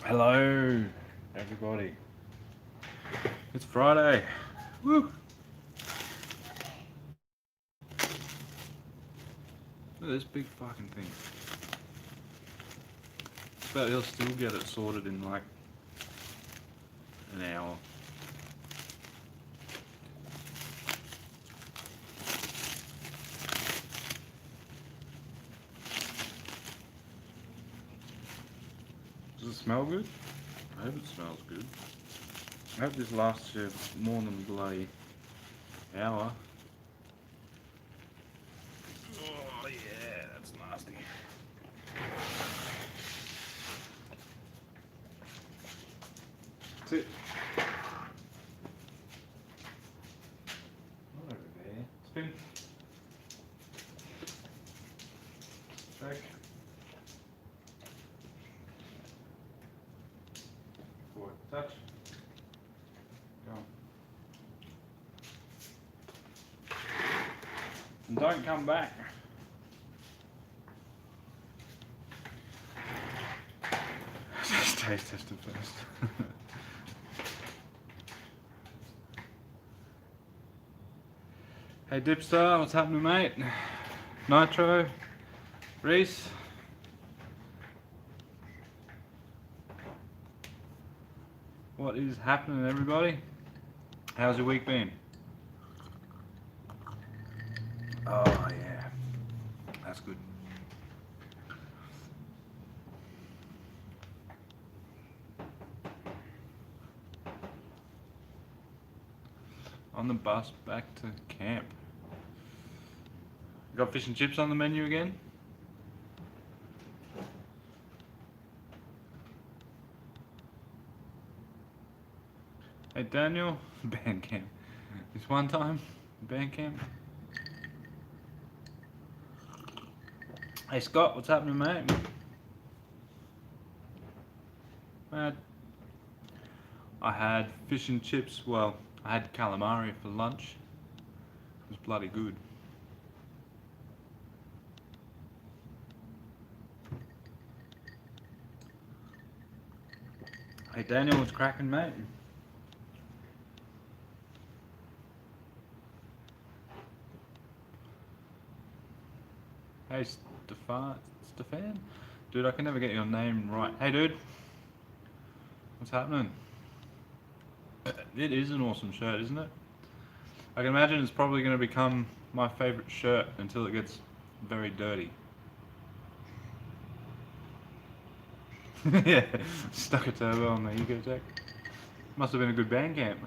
Hello, everybody. It's Friday. Woo! Look at this big fucking thing. But he'll still get it sorted in like an hour. Does it smell good? I hope it smells good. I hope this lasts you more than bloody hour. Oh yeah, that's nasty. That's it. Not over there. Spin. Back. Forward. Touch. Go on. And don't come back. Just taste test it first. Hey Dipstar, what's happening, mate? Nitro, Reese. What is happening, everybody? How's your week been? Oh yeah, that's good. On the bus back to camp. Got fish and chips on the menu again? Hey Daniel, band camp. This one time, band camp. Hey Scott, what's happening, mate? I had fish and chips. Well, I had calamari for lunch. It was bloody good. Hey Daniel, what's cracking, mate? Hey Stefan? Dude, I can never get your name right. Hey dude, what's happening? It is an awesome shirt, isn't it? I can imagine it's probably going to become my favourite shirt until it gets very dirty. Yeah, stuck a turbo on the Ego Jack. Must have been a good band camp.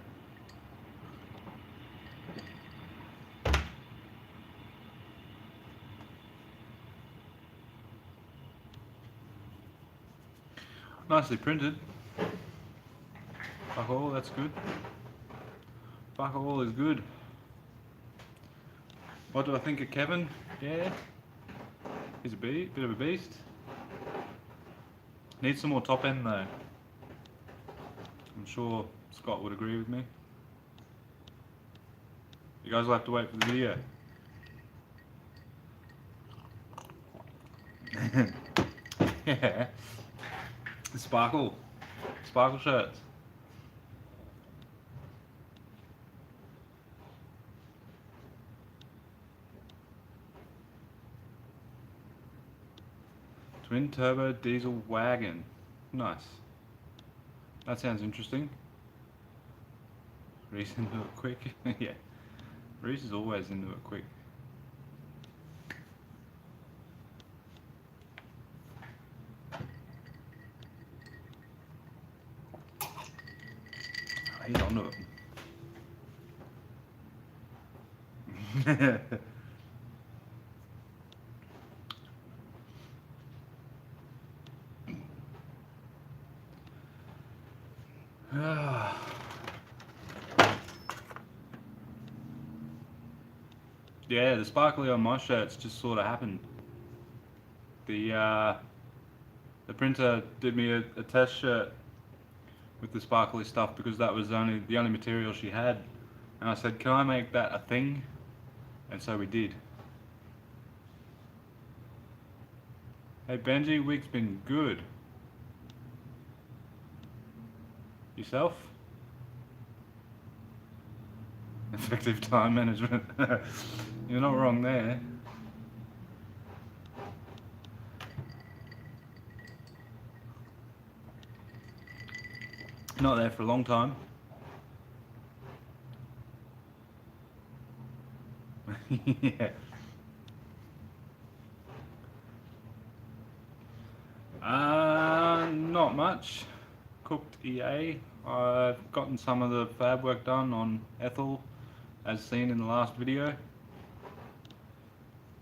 Nicely printed. Fuck all, that's good. Fuck all is good. What do I think of Kevin? Yeah, he's a bit of a beast. Needs some more top end though. I'm sure Scott would agree with me. You guys will have to wait for the video. Yeah. Sparkle shirts. Twin turbo diesel wagon. Nice. That sounds interesting. Reese into it quick. Yeah. Reese is always into it quick. He's onto it. Yeah, the sparkly on my shirts just sort of happened. The printer did me a test shirt with the sparkly stuff because that was the only material she had, and I said, "Can I make that a thing?" And so we did. Hey Benji, week's been good. Yourself? Effective time management. You're not wrong there. Not there for a long time. Yeah. Not much. Cooked EA. I've gotten some of the fab work done on Ethel, as seen in the last video.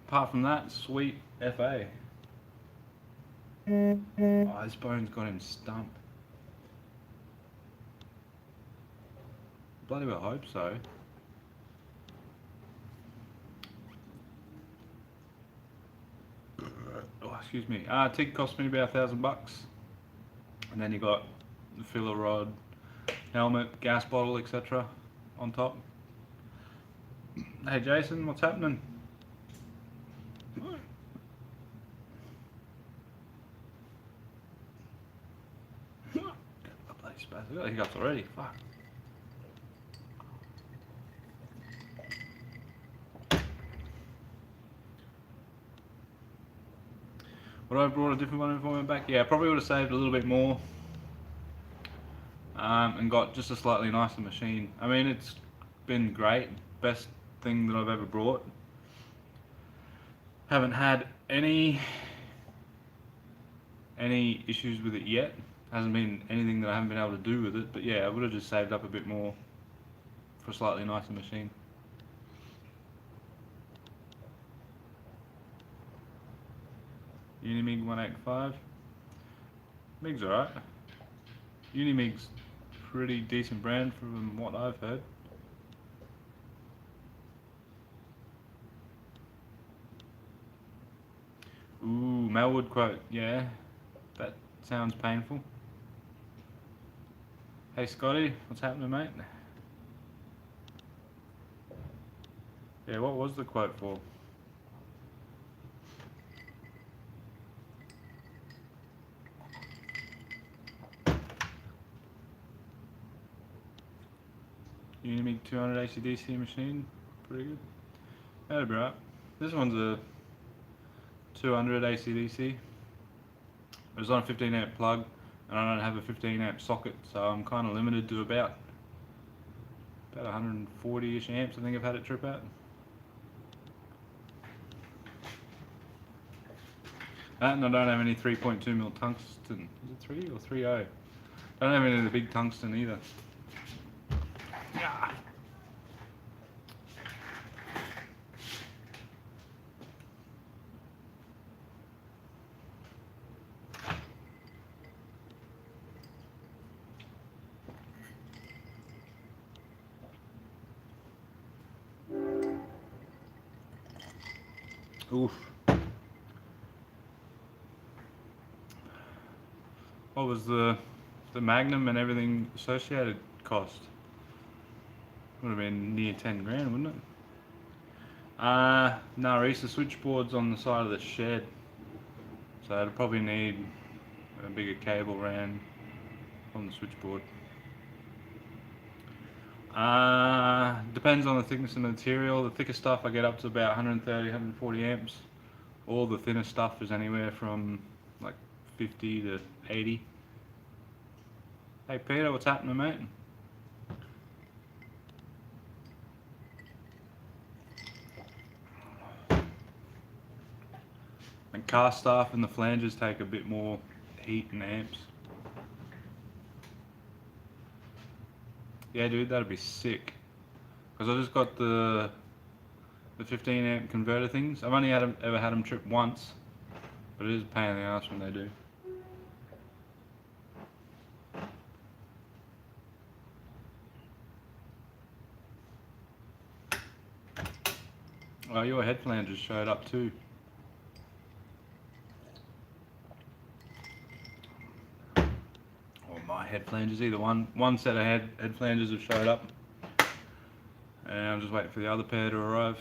Apart from that, sweet FA. Oh, this bone's got him stumped. Bloody well hope so. Oh, excuse me. TIG cost me about $1,000. And then you got the filler rod, helmet, gas bottle, etc. on top. Hey Jason, what's happening? Bloody spaz. I got hiccups already. Fuck. Would I have brought a different one if I went back? Yeah, I probably would have saved a little bit more. And got just a slightly nicer machine. I mean, it's been great. Best thing that I've ever brought. Haven't had any issues with it yet. Hasn't been anything that I haven't been able to do with it. But yeah, I would have just saved up a bit more for a slightly nicer machine. Unimig 185. MIG's alright. Unimig's pretty decent brand from what I've heard. Ooh, Melwood quote, yeah. That sounds painful. Hey Scotty, what's happening, mate? Yeah, what was the quote for? Unimig 200 AC/DC machine, pretty good. That'll be right. This one's a 200 AC/DC. It was on a 15 amp plug, and I don't have a 15 amp socket, so I'm kind of limited to about 140-ish amps. I think I've had it trip out. And I don't have any 3.2mm tungsten. Is it 3 or 3.0? I don't have any of the big tungsten either. Yeah. Oof. What was the Magnum and everything associated cost? Would have been near 10 grand, wouldn't it? No, it's the switchboard's on the side of the shed, so it'll probably need a bigger cable ran on the switchboard. Depends on the thickness of the material. The thicker stuff I get up to about 130, 140 amps. All the thinner stuff is anywhere from like 50 to 80. Hey Peter, what's happening, mate? And car staff and the flanges take a bit more heat and amps. Yeah, dude, that'd be sick. Because I just got the 15 amp converter things. I've only ever had them trip once, but it is a pain in the ass when they do. Oh, your head flanges showed up too. Or my head flanges, either one set of head flanges have showed up. And I'm just waiting for the other pair to arrive.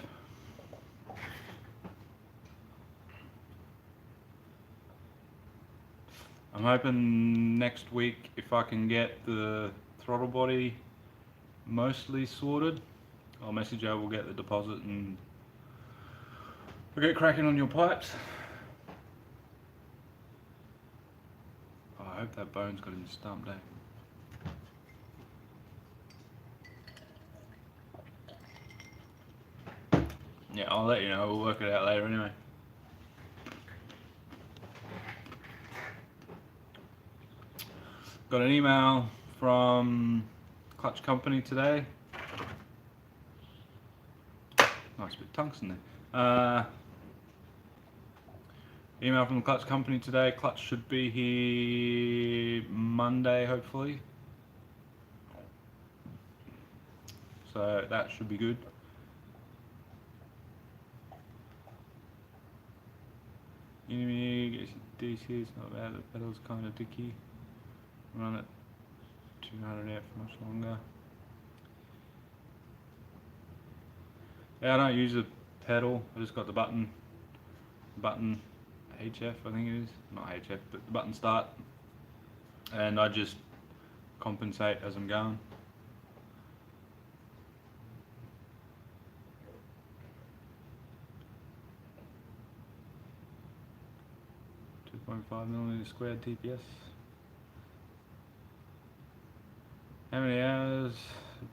I'm hoping next week if I can get the throttle body mostly sorted. I'll message you, we'll get the deposit and we'll get cracking on your pipes. Oh, I hope that bone's got him stumped, eh? Yeah, I'll let you know, we'll work it out later anyway. Got an email from Clutch Company today. Nice bit of tungsten there. Email from the Clutch Company today. Clutch should be here Monday, hopefully. So that should be good. Enemy DC is not bad. The pedal's kind of dicky. Run at 200 out for much longer. Yeah, I don't use the pedal. I just got the button HF, I think it is. Not HF, but the button start. And I just compensate as I'm going. .5mm squared TPS. How many hours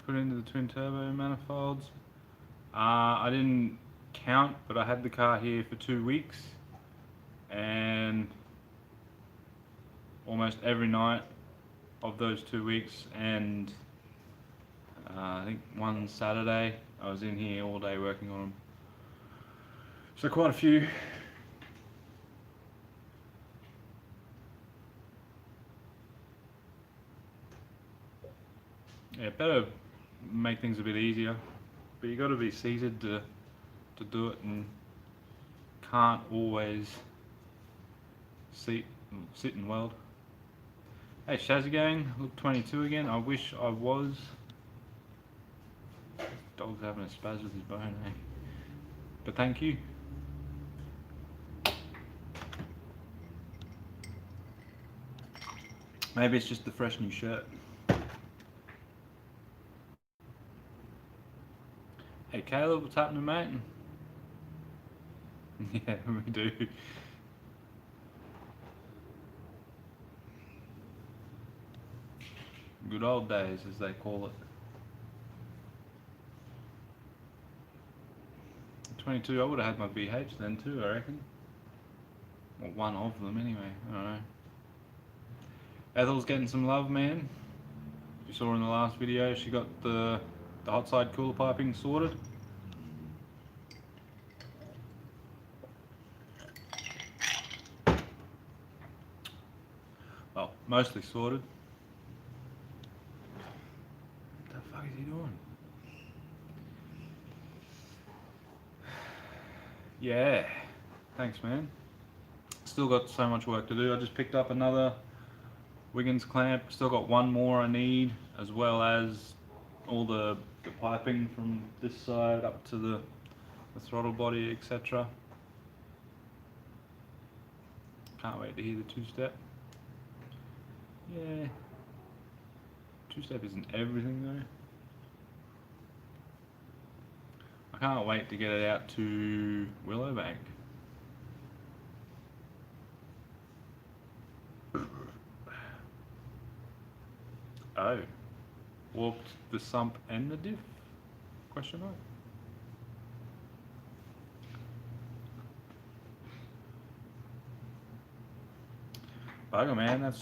put into the twin turbo manifolds? I didn't count, but I had the car here for 2 weeks, and almost every night of those 2 weeks, and I think one Saturday I was in here all day working on them. So quite a few. Yeah, better make things a bit easier, but you got to be seated to do it, and can't always sit and weld. Hey Shazzy gang, look 22 again. I wish I was. Dog's having a spaz with his bone, eh? But thank you. Maybe it's just the fresh new shirt. Hey Caleb, what's happening, mate? Yeah, we do. Good old days, as they call it. 22, I would have had my VH then too, I reckon. Well, one of them anyway, I don't know. Ethel's getting some love, man. You saw in the last video, she got the hot side cooler piping sorted. Well, mostly sorted. What the fuck is he doing? Yeah, thanks man. Still got so much work to do. I just picked up another Wiggins clamp. Still got one more I need, as well as all the piping from this side up to the throttle body, etc. Can't wait to hear the two-step. Yeah, two-step isn't everything though. I can't wait to get it out to Willowbank. Oh, warped the sump and the diff? Question mark. Bugger man, that's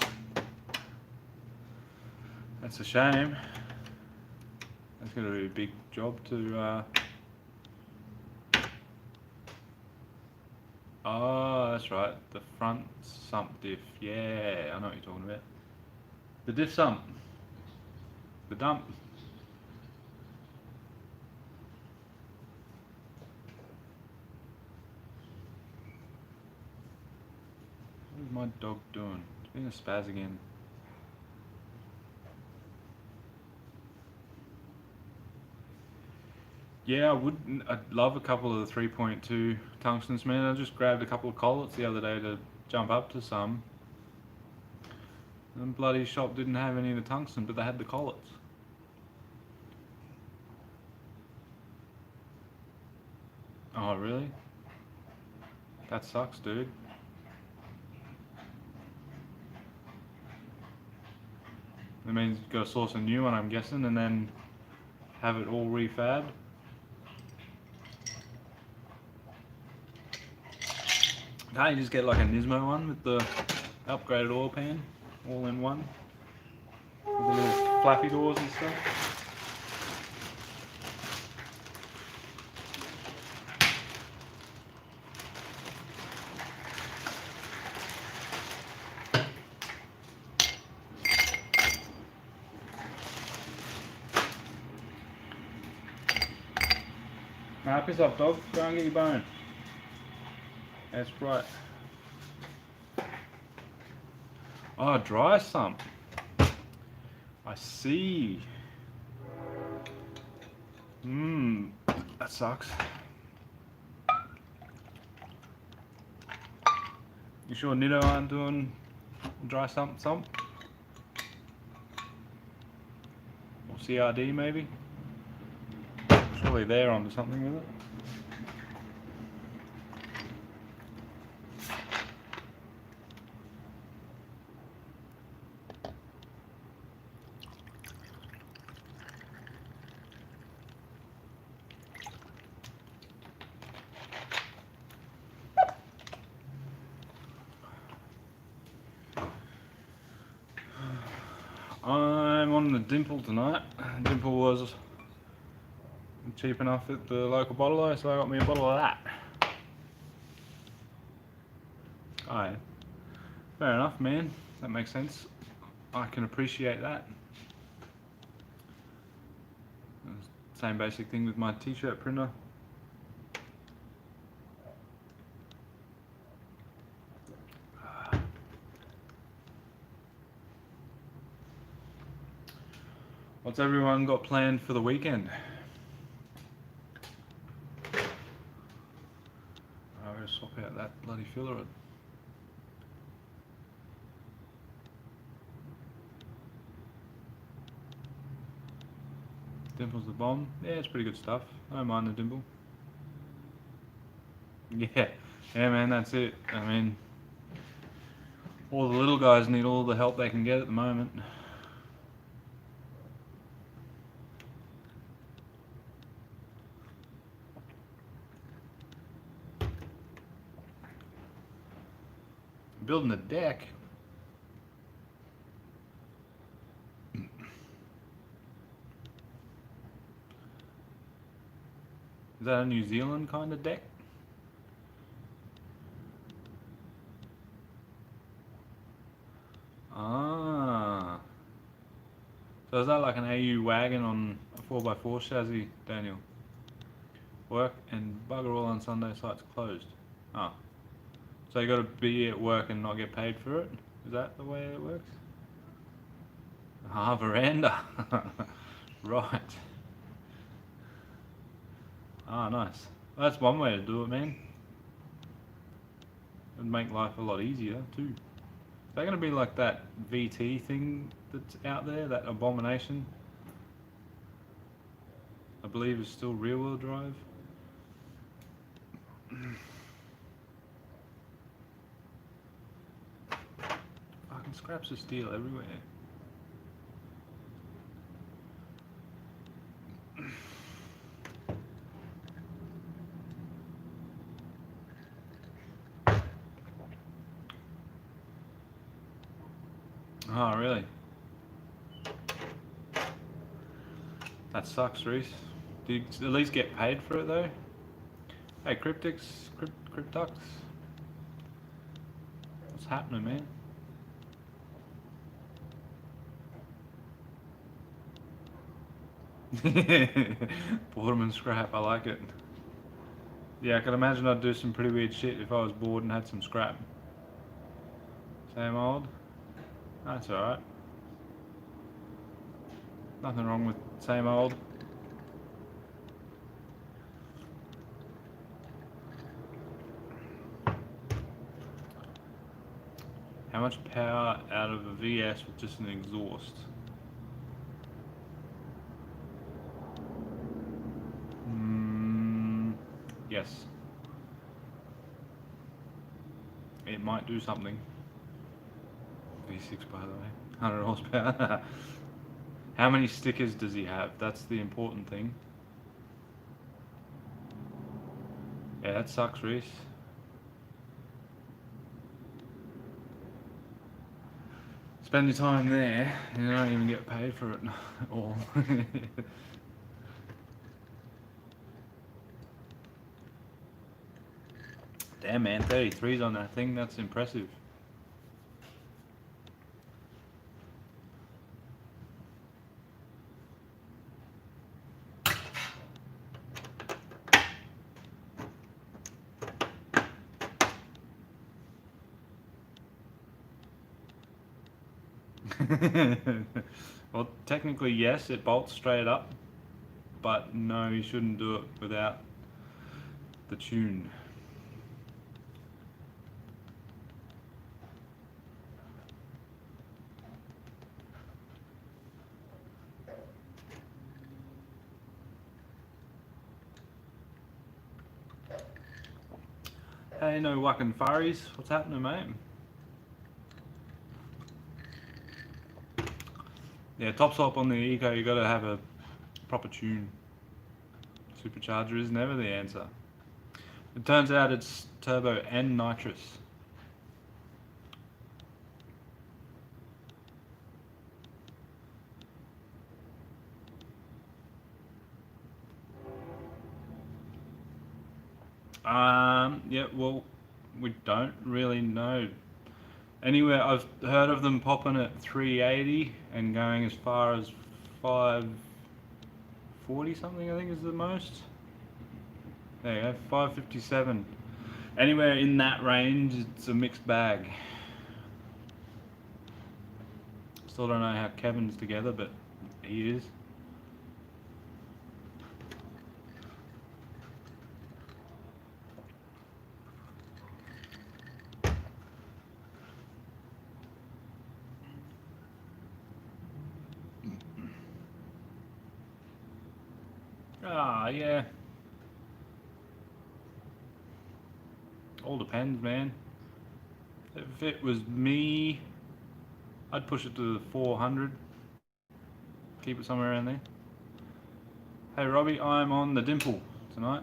a shame. That's going to be a big job to. Oh, that's right. The front sump diff. Yeah, I know what you're talking about. The diff sump. The dump. What is my dog doing? It's being a spaz again. Yeah, I'd love a couple of the 3.2 tungstens, man. I just grabbed a couple of collets the other day to jump up to some. And bloody shop didn't have any of the tungsten, but they had the collets. Oh, really? That sucks, dude. That means you've got to source a new one, I'm guessing, and then have it all refabbed. Can't you just get like a Nismo one with the upgraded oil pan, all in one? With the little flappy doors and stuff? Nah, piss off, dog. Go and get your bone. That's right. Oh, dry sump. I see. That sucks. You sure Nitto aren't doing dry sump? Or CRD maybe? Surely they're onto something with it. I'm on the Dimple tonight. Dimple was cheap enough at the local bottler, so I got me a bottle of that. Alright. Fair enough, man. That makes sense. I can appreciate that. Same basic thing with my t-shirt printer. What's everyone got planned for the weekend? I'm going to swap out that bloody filler. Dimple's the bomb. Yeah, it's pretty good stuff. I don't mind the Dimple. Yeah, man, that's it. I mean, all the little guys need all the help they can get at the moment. Building a deck. Is that a New Zealand kind of deck? Ah. So is that like an AU wagon on a 4x4 chassis, Daniel? Work and bugger all on Sunday, site's closed. Ah. So you got to be at work and not get paid for it? Is that the way it works? Ah, veranda. Right. Ah, nice. That's one way to do it, man. It'd make life a lot easier, too. Is that going to be like that VT thing that's out there, that abomination? I believe is still rear-wheel drive. Fucking scraps of steel everywhere. Oh, really? That sucks, Reese. Do you at least get paid for it, though? Hey, Cryptix, Cryptux. What's happening, man? Boredom scrap, I like it. Yeah, I can imagine I'd do some pretty weird shit if I was bored and had some scrap. Same old? That's alright. Nothing wrong with same old. How much power out of a VS with just an exhaust? Yes. It might do something. V6 by the way. 100 horsepower. How many stickers does he have? That's the important thing. Yeah, that sucks, Reese. Spend your time there, and you don't even get paid for it at all. Damn man, 33's on that thing, that's impressive. Well, technically yes, it bolts straight up, but no, you shouldn't do it without the tune. Hey, no whacking furries, what's happening, mate? Yeah, top swap on the Eco, you gotta have a proper tune. Supercharger is never the answer. It turns out it's turbo and nitrous. Yeah, well, we don't really know. Anywhere I've heard of them popping at 380 and going as far as 540 something, I think is the most. There you go, 557. Anywhere in that range, it's a mixed bag. Still don't know how Kevin's together, but he is. Ah, yeah. All depends, man. If it was me, I'd push it to the 400. Keep it somewhere around there. Hey Robbie, I'm on the Dimple tonight.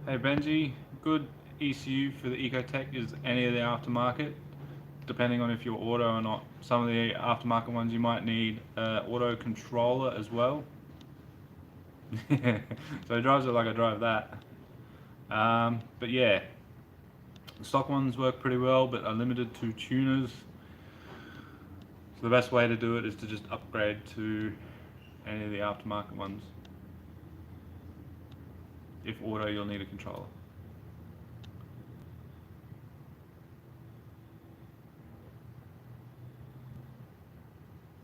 Hey Benji, good ECU for the Ecotec is any of the aftermarket, depending on if you're auto or not. Some of the aftermarket ones you might need auto controller as well. So he drives it like I drive that. But yeah, the stock ones work pretty well, but are limited to tuners. So the best way to do it is to just upgrade to any of the aftermarket ones. If auto, you'll need a controller.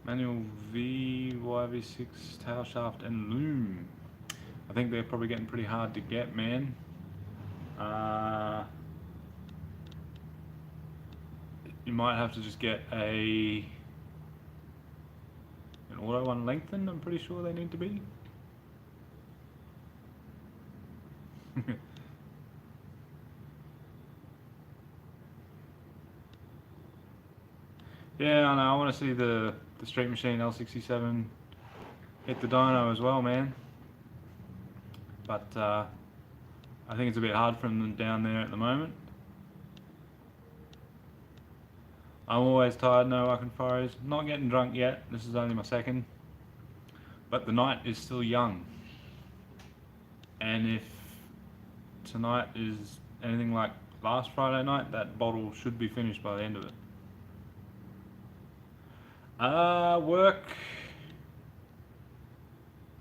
Manual V, YV6, tail shaft and loom. I think they're probably getting pretty hard to get, man. You might have to just get an auto one lengthened, I'm pretty sure they need to be. Yeah, I know, I want to see the Street Machine L67 hit the dyno as well, man. But I think it's a bit hard for them down there at the moment. I'm always tired, no I can fires. Not getting drunk yet, this is only my second. But the night is still young. And if tonight is anything like last Friday night, that bottle should be finished by the end of it.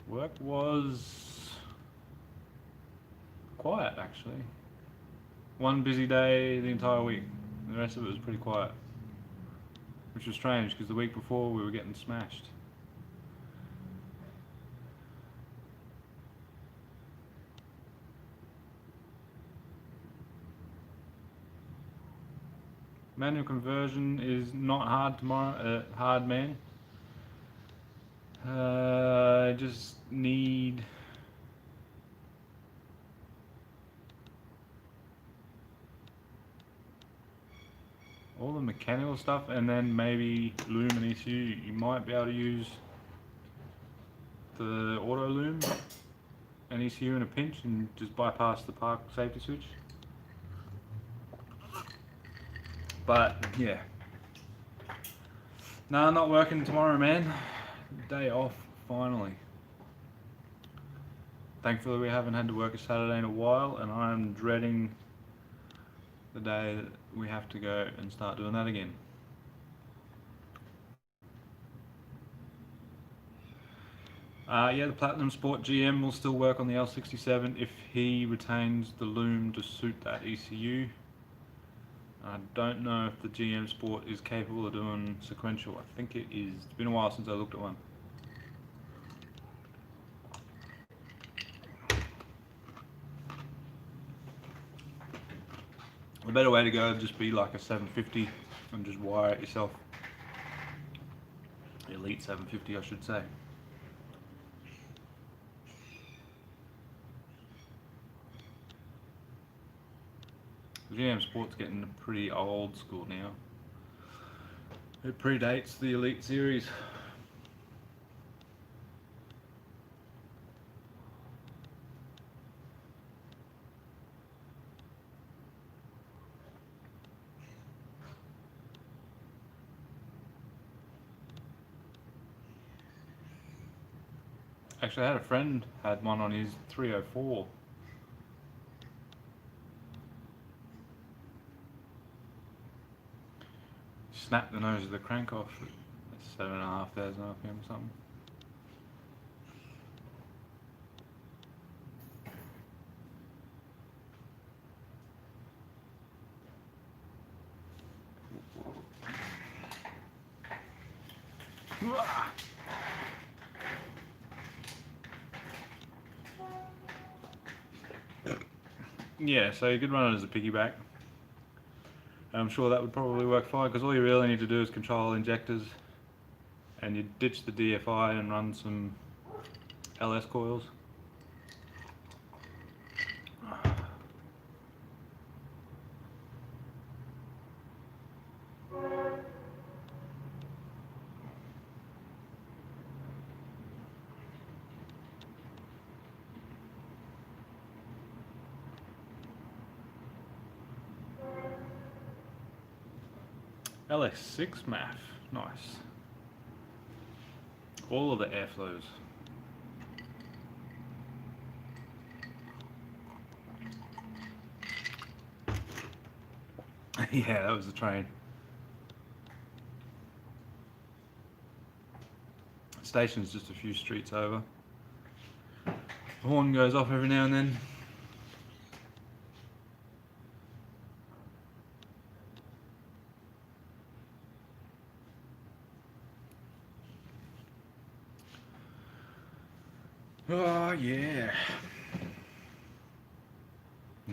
Work was quiet actually. One busy day the entire week. The rest of it was pretty quiet. Which was strange because the week before we were getting smashed. Manual conversion is not hard tomorrow. Hard, man. I just need all the mechanical stuff, and then maybe loom and ECU. You might be able to use the auto loom and ECU in a pinch and just bypass the park safety switch. But yeah, no, I'm not working tomorrow, man. Day off finally. Thankfully we haven't had to work a Saturday in a while, and I'm dreading the day that we have to go and start doing that again. Yeah, the Platinum Sport GM will still work on the L67 if he retains the loom to suit that ECU. I don't know if the GM Sport is capable of doing sequential. I think it is. It's been a while since I looked at one. A better way to go would just be like a 750 and just wire it yourself. Elite 750, I should say. The GM Sport's getting pretty old school now. It predates the Elite series. Actually, I had a friend had one on his 304. Snapped the nose of the crank off at 7,500 RPM or something. Yeah, so you could run it as a piggyback. I'm sure that would probably work fine, because all you really need to do is control injectors, and you ditch the DFI and run some LS coils. LS6 MAF, nice. All of the airflows. Yeah, that was the train. Station's just a few streets over. The horn goes off every now and then. Oh yeah.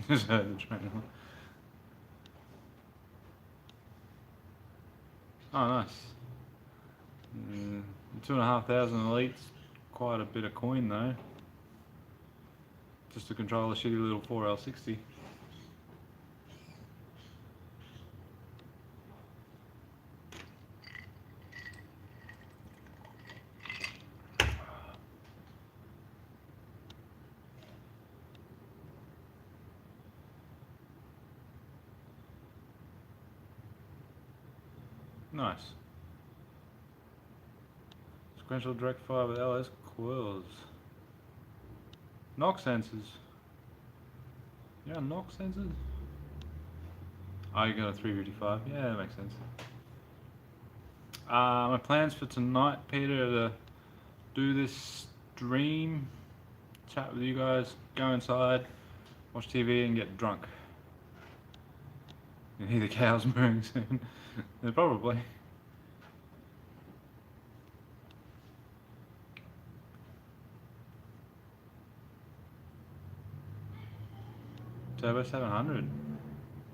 Just heard the train. Oh nice. 2,500 elites, quite a bit of coin though. Just to control a shitty little 4L60. Nice. Sequential direct fire with LS coils. Knock sensors. Yeah, knock sensors? Oh, you got a 355. Yeah, that makes sense. My plans for tonight, Peter, to do this stream, chat with you guys, go inside, watch TV and get drunk. You hear the cows mooing soon. Yeah, probably. Turbo 700.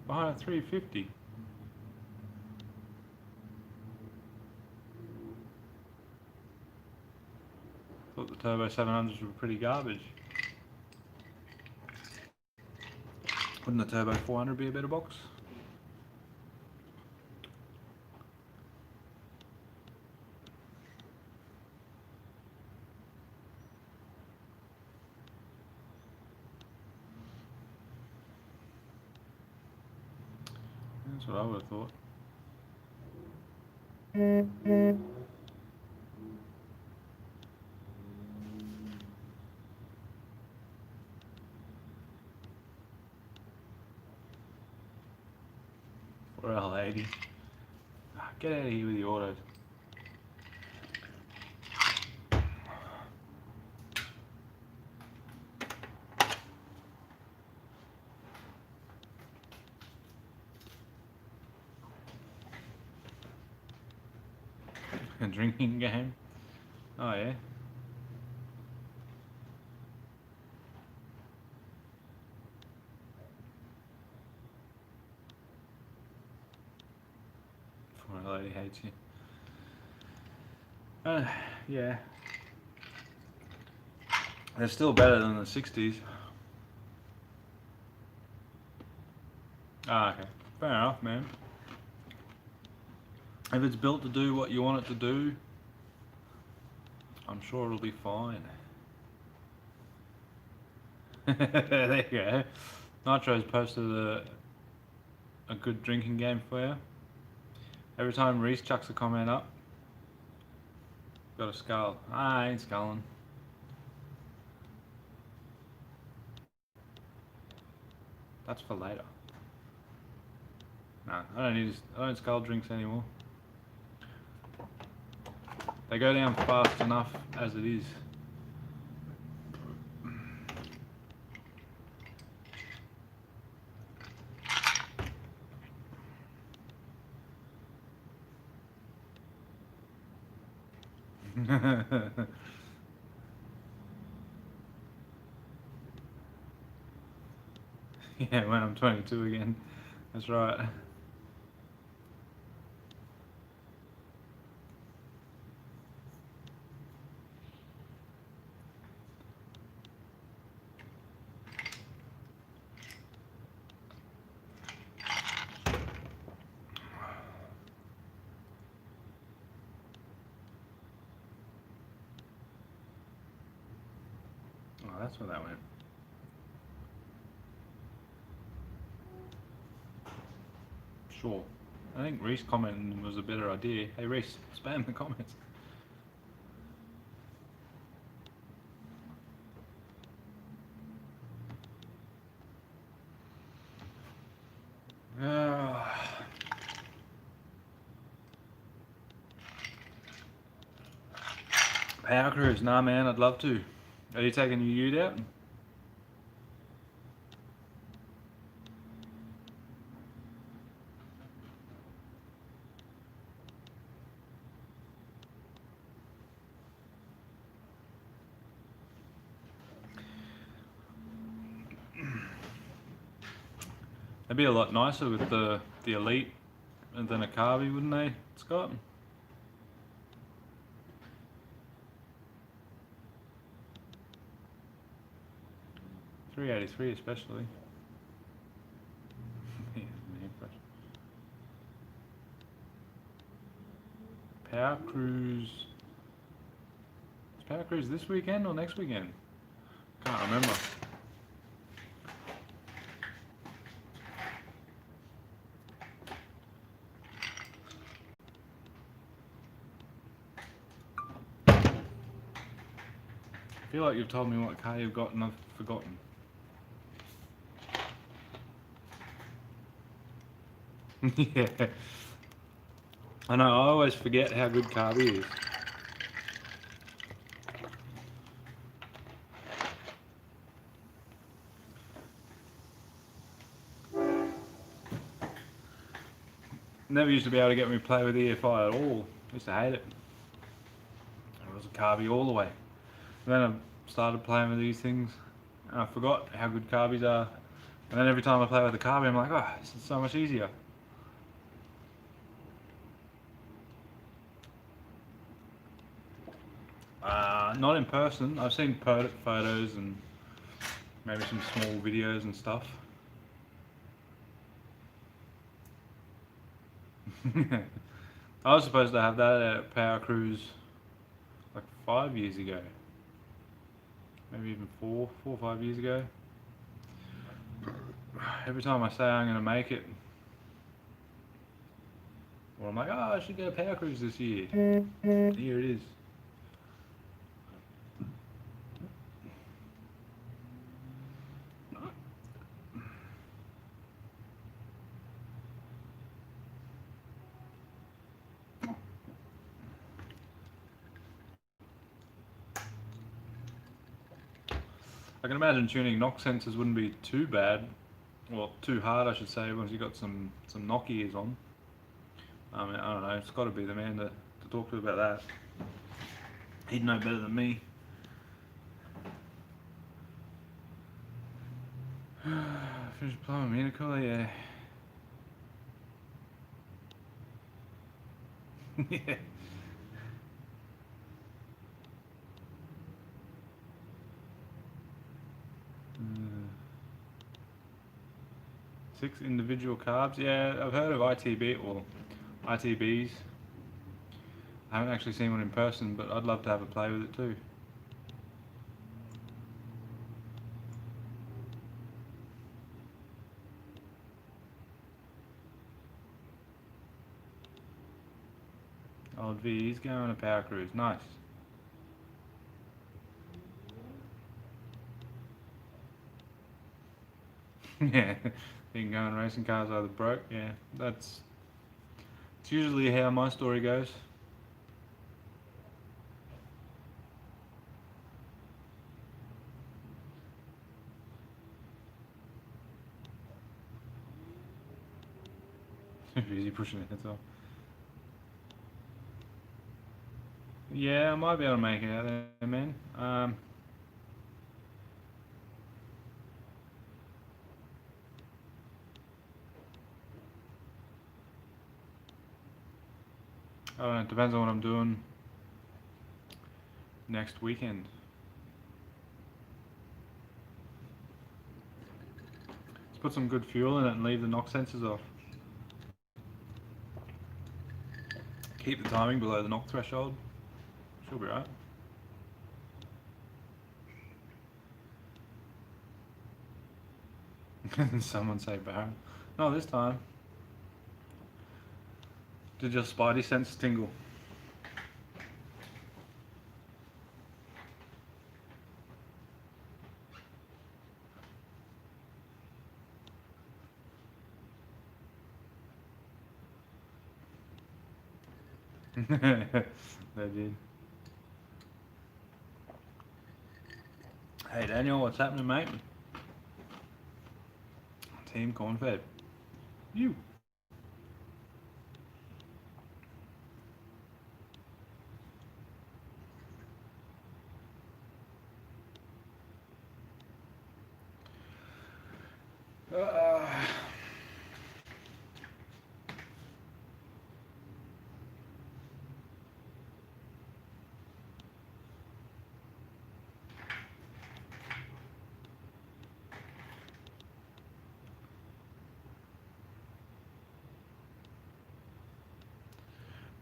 Behind a 350. Turbo 700s were pretty garbage. Wouldn't the Turbo 400 be a better box? That's what I would have thought. For L80. Get out of here with the autos. A drinking game? Oh yeah. Poor lady hates you. Yeah. They're still better than the 60s. Ah, okay. Fair enough, man. If it's built to do what you want it to do, I'm sure it'll be fine. There you go. Nitro's posted a good drinking game for you. Every time Reese chucks a comment up, got a skull. I ain't sculling. That's for later. No, I don't skull drinks anymore. They go down fast enough as it is. Yeah, when I'm 22 again. That's right. Oh, that's where that went. Sure. I think Reese commenting was a better idea. Hey Reese, spam the comments. Power cruise, nah man, I'd love to. Are you taking your ute out? They'd be a lot nicer with the Elite than a Carby, wouldn't they, Scott? $383 especially. Yeah, Power Cruise. Is Power Cruise this weekend or next weekend? Can't remember. I feel like you've told me what car you've got and I've forgotten. Yeah. I know, I always forget how good Carby is. Never used to be able to get me to play with EFI at all. I used to hate it. It was a Carby all the way. And then I started playing with these things and I forgot how good Carbys are. And then every time I play with a Carby, I'm like, oh, this is so much easier. Not in person. I've seen photos and maybe some small videos and stuff. I was supposed to have that at Power Cruise like 5 years ago. Maybe even 4 or 5 years ago. Every time I say I'm going to make it, or I'm like, oh, I should go to Power Cruise this year. Here it is. I can imagine tuning knock sensors wouldn't be too bad, well, too hard I should say, once you got some knock ears on. I mean, I don't know, it's got to be the man to talk to about that. He'd know better than me. Finished plumbing medical, yeah. Yeah. 6 individual carbs. Yeah, I've heard of ITB or ITBs. I haven't actually seen one in person, but I'd love to have a play with it too. Old V, he's going on a Power Cruise. Nice. Yeah, you can go on racing cars either broke. Yeah, it's usually how my story goes. Easy pushing it, that's all. Yeah, I might be able to make it out there, man. I don't know, it depends on what I'm doing next weekend. Let's put some good fuel in it and leave the knock sensors off. Keep the timing below the knock threshold. She'll be right. Someone say Baron. No, this time. Did your spidey sense tingle? They did. Hey Daniel, what's happening, mate? Team Cornfed. You.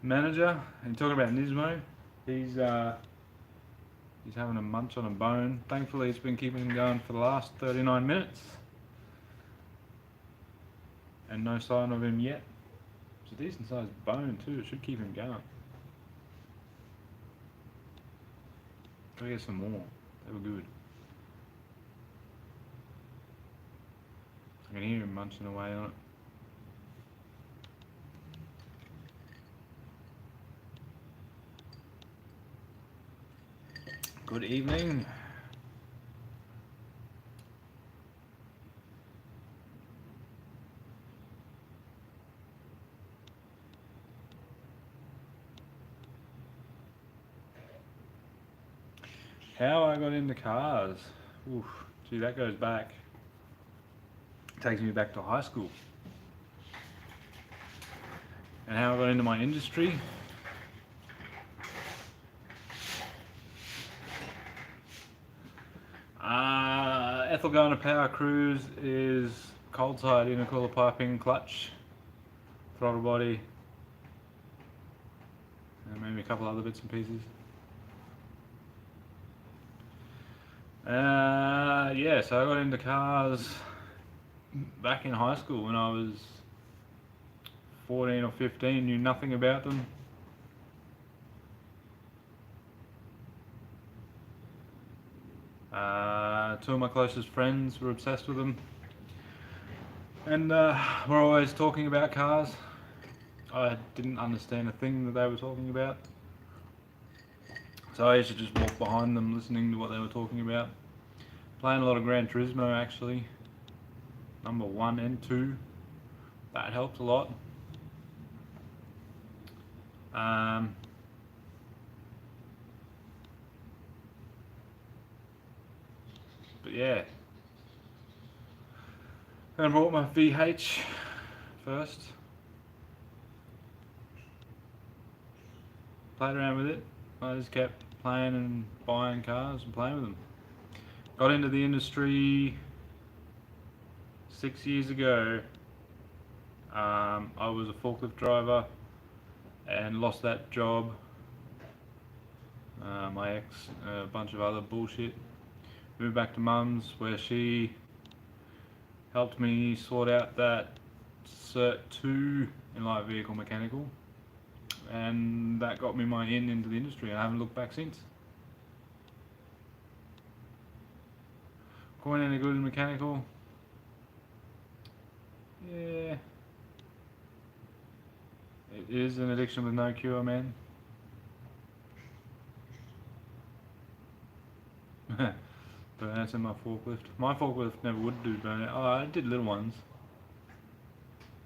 Manager, and talking about Nismo, he's having a munch on a bone. Thankfully, it's been keeping him going for the last 39 minutes, and no sign of him yet. It's a decent sized bone too. It should keep him going. Gotta get some more. They were good. I can hear him munching away on it. Good evening. How I got into cars. Oof, gee, that goes back. Takes me back to high school. And how I got into my industry. Ethel going to power cruise is cold side, intercooler piping, clutch, throttle body, and maybe a couple other bits and pieces. Yeah, so I got into cars back in high school when I was 14 or 15, knew nothing about them. Two of my closest friends were obsessed with them, and we're always talking about cars. I didn't understand a thing that they were talking about, so I used to just walk behind them listening to what they were talking about. Playing a lot of Gran Turismo actually, number 1 and 2, that helped a lot. But yeah, and I bought my VH first. Played around with it. I just kept playing and buying cars and playing with them. Got into the industry 6 years ago. I was a forklift driver and lost that job. My ex, a bunch of other bullshit. Moved back to mum's where she helped me sort out that Cert 2 in light vehicle mechanical, and that got me my into the industry, and I haven't looked back since. Going any good in mechanical? Yeah. It is an addiction with no cure, man. Burnouts in my forklift. My forklift never would do burnout. Oh, I did little ones.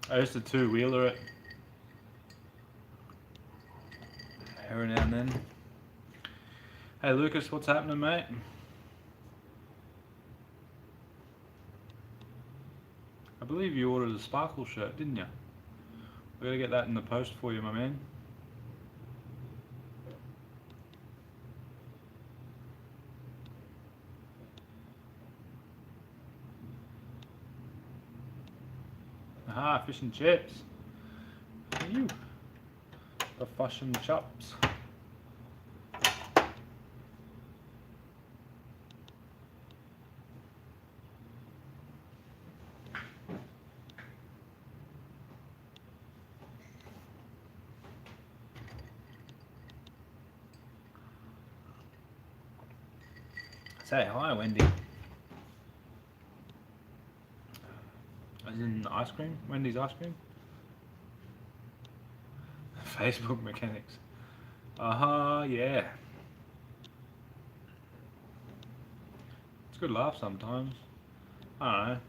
I used to two-wheeler it every now and then. Hey Lucas, what's happening, mate? I believe you ordered a Sparkle shirt, didn't you? We're gonna get that in the post for you, my man. Aha, fish and chips. You. The fish and chops. Say hi, Wendy. As in ice cream? Wendy's ice cream? Facebook mechanics. Yeah. It's a good laugh sometimes. I don't know.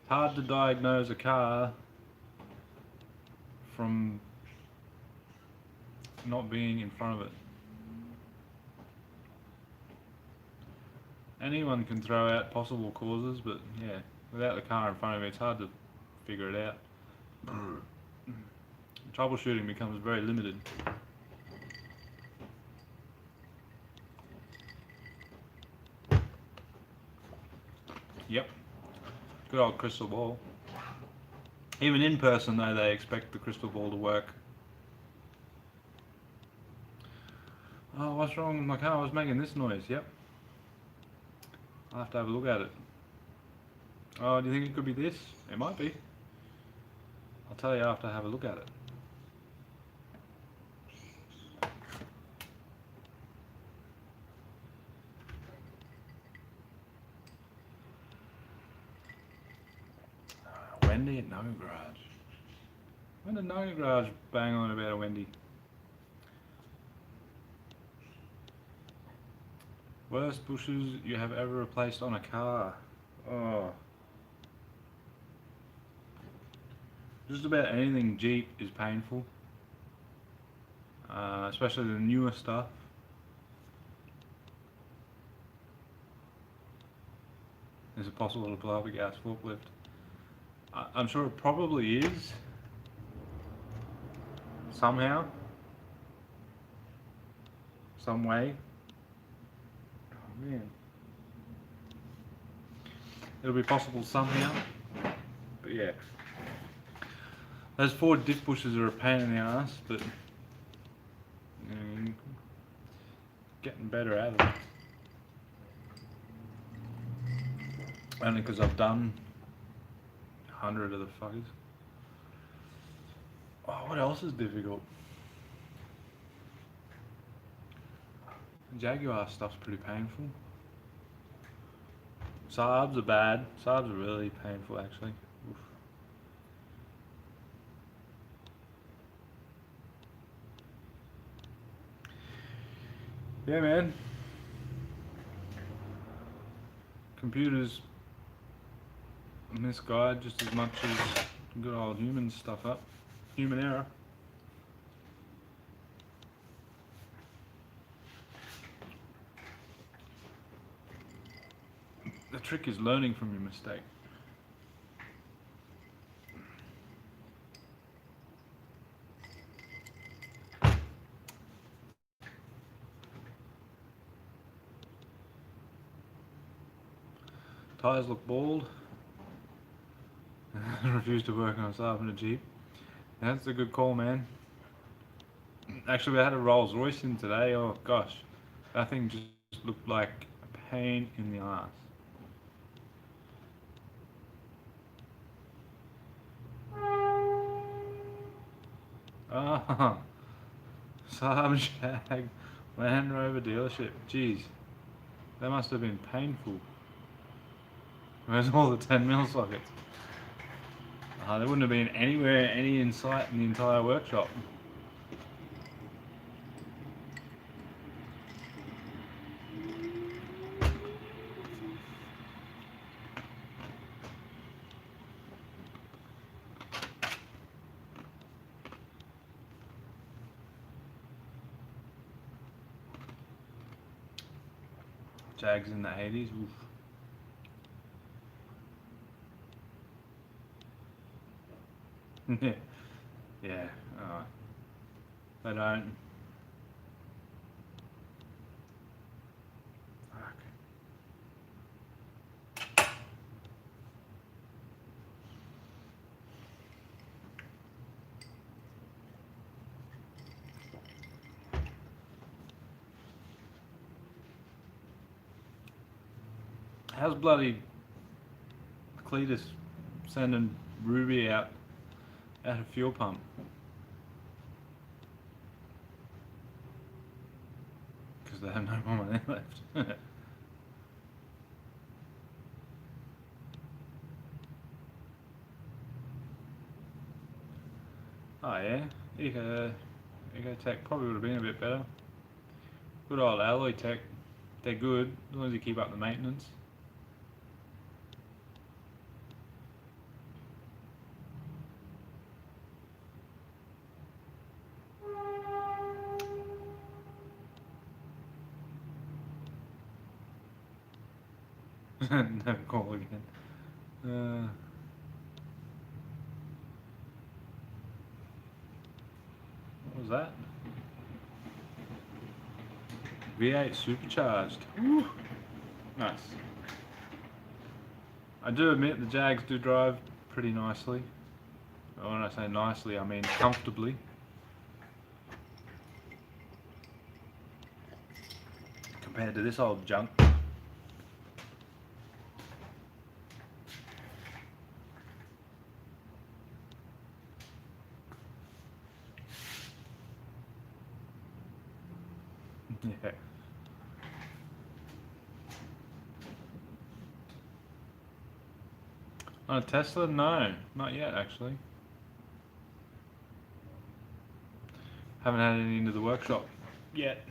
It's hard to diagnose a car from not being in front of it. Anyone can throw out possible causes, but yeah, without the car in front of me, it's hard to figure it out. Troubleshooting becomes very limited. Yep. Good old crystal ball. Even in person though, they expect the crystal ball to work. Oh, what's wrong with my car? I was making this noise. Yep. I'll have to have a look at it. Oh, do you think it could be this? It might be. I'll tell you after I have a look at it. Wendy at No Garage. When did No Garage bang on about a Wendy? Worst bushes you have ever replaced on a car? Oh. Just about anything Jeep is painful. Especially the newer stuff. Is it possible to blow up a gas forklift? I'm sure it probably is. Somehow. Some way. Oh man. It'll be possible somehow. But yeah. Those 4 dip bushes are a pain in the ass, but getting better at it. Only because I've done 100 of the fuckers. Oh, what else is difficult? Jaguar stuff's pretty painful. Saabs are bad. Saabs are really painful, actually. Oof. Yeah, man. Computers misguide just as much as good old humans stuff up. Human error. The trick is learning from your mistake. Tyres look bald. Refuse to work on myself in a Jeep. That's a good call, man. Actually, we had a Rolls Royce in today. Oh gosh, that thing just looked like a pain in the ass. Ah, Saab Jag Land Rover dealership. Jeez, that must have been painful. Where's all the 10mm sockets? There wouldn't have been any in sight in the entire workshop. Jags in the 80s. Oof. Yeah. They don't. Fuck. How's bloody Cletus sending Ruby out at a fuel pump? Because they have no more money left. Oh yeah, Ecotech probably would have been a bit better. Good old Alloy Tech, they're good as long as you keep up the maintenance. Never call again. What was that? V8 supercharged. Woo. Nice. I do admit the Jags do drive pretty nicely. When I say nicely, I mean comfortably. Compared to this old junk. Yeah. On a Tesla? No, not yet actually. Haven't had any into the workshop yet.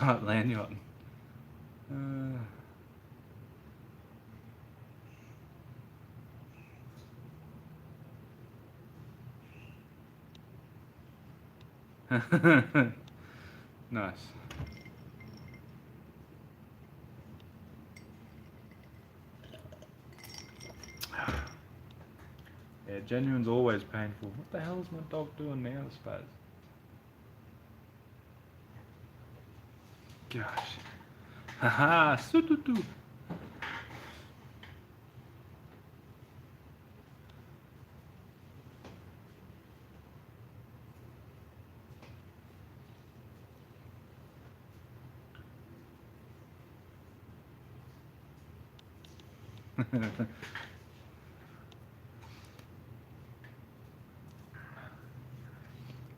type lanyard. Nice. Yeah, genuine's always painful. What the hell is my dog doing now, Spaz? Gosh. Haha, sututu.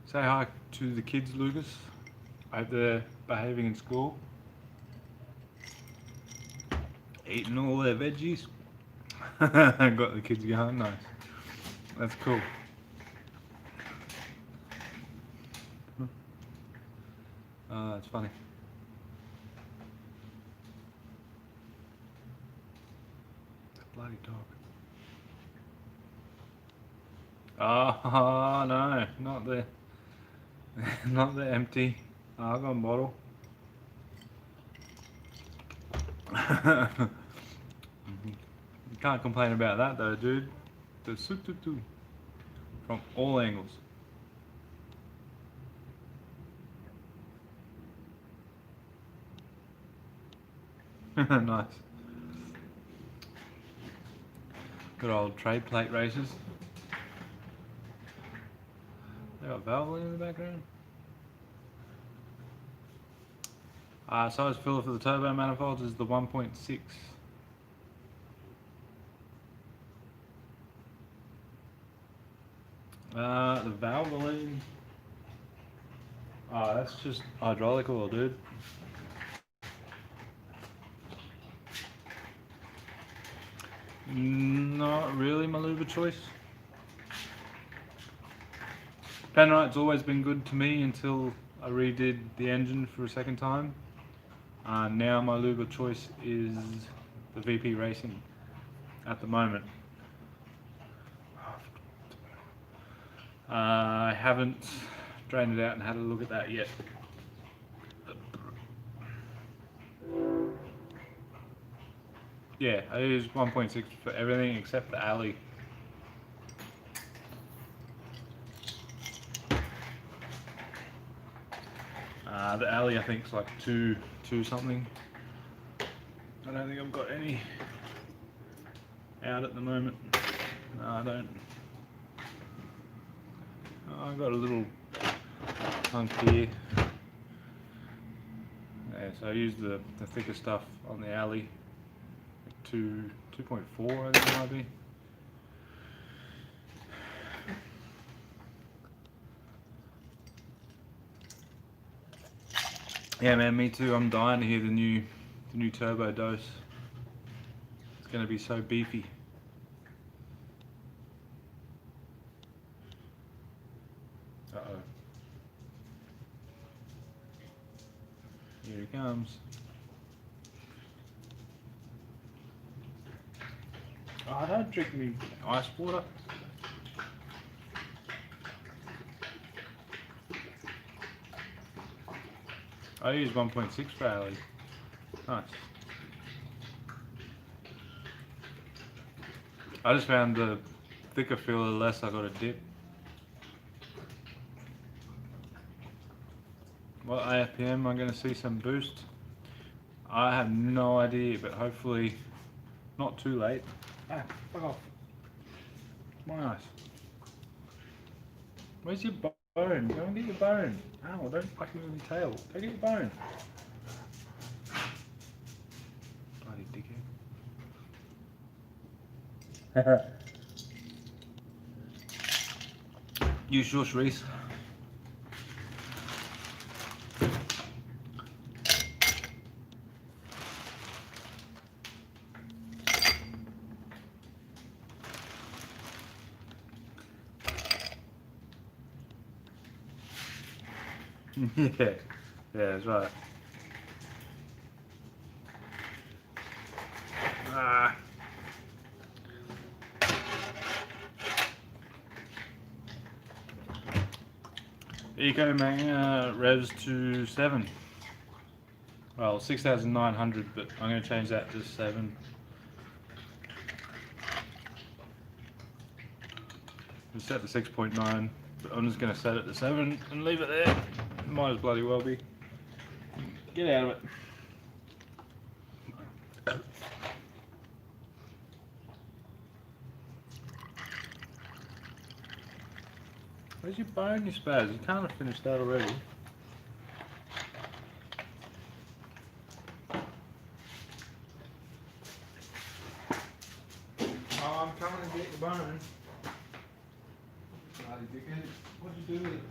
Say hi to the kids, Lucas. I hope they're behaving in school. Eating all their veggies. Got the kids going, nice. That's cool. That's funny. That bloody dog. Oh no, not the not the empty argon bottle. You can't complain about that though, dude. The sututu from all angles. Nice. Good old trade plate races. They got Valvoline in the background. Size filler for the turbo manifolds is the 1.6. The Valvoline. That's just hydraulic oil, dude. Not really my lube of choice. Penrite's always been good to me until I redid the engine for a second time. Now my lube of choice is the VP Racing at the moment. I haven't drained it out and had a look at that yet. Yeah, I use 1.6 for everything except the alley. The alley I think is like two something. I don't think I've got any out at the moment. No, I don't. I've got a little hunk here. Yeah, so I use the thicker stuff on the alley. 2.4 I think it might be. Yeah man, me too. I'm dying to hear the new turbo dose. It's gonna be so beefy. Uh-oh. Here he comes. Oh, don't drink me ice water. I use 1.6 for alley. Nice. I just found the thicker filler, the less I got to dip. What AFPM am I going to see some boost? I have no idea, but hopefully not too late. Ah, fuck off. My eyes. Where's your bone? Go and get your bone. Ow, don't fucking move your tail. Go get your bone. Bloody dickhead. You sure, Sharice? Yeah, that's right. Eco Manga revs to 7. Well, 6,900, but I'm going to change that to 7. We set to 6.9, but I'm just going to set it to 7 and leave it there. Might as bloody well be. Get out of it. Where's your bone, you spaz? You can't have finished that already. Oh, I'm coming to get your bone. Bloody dickhead. What'd you do with it?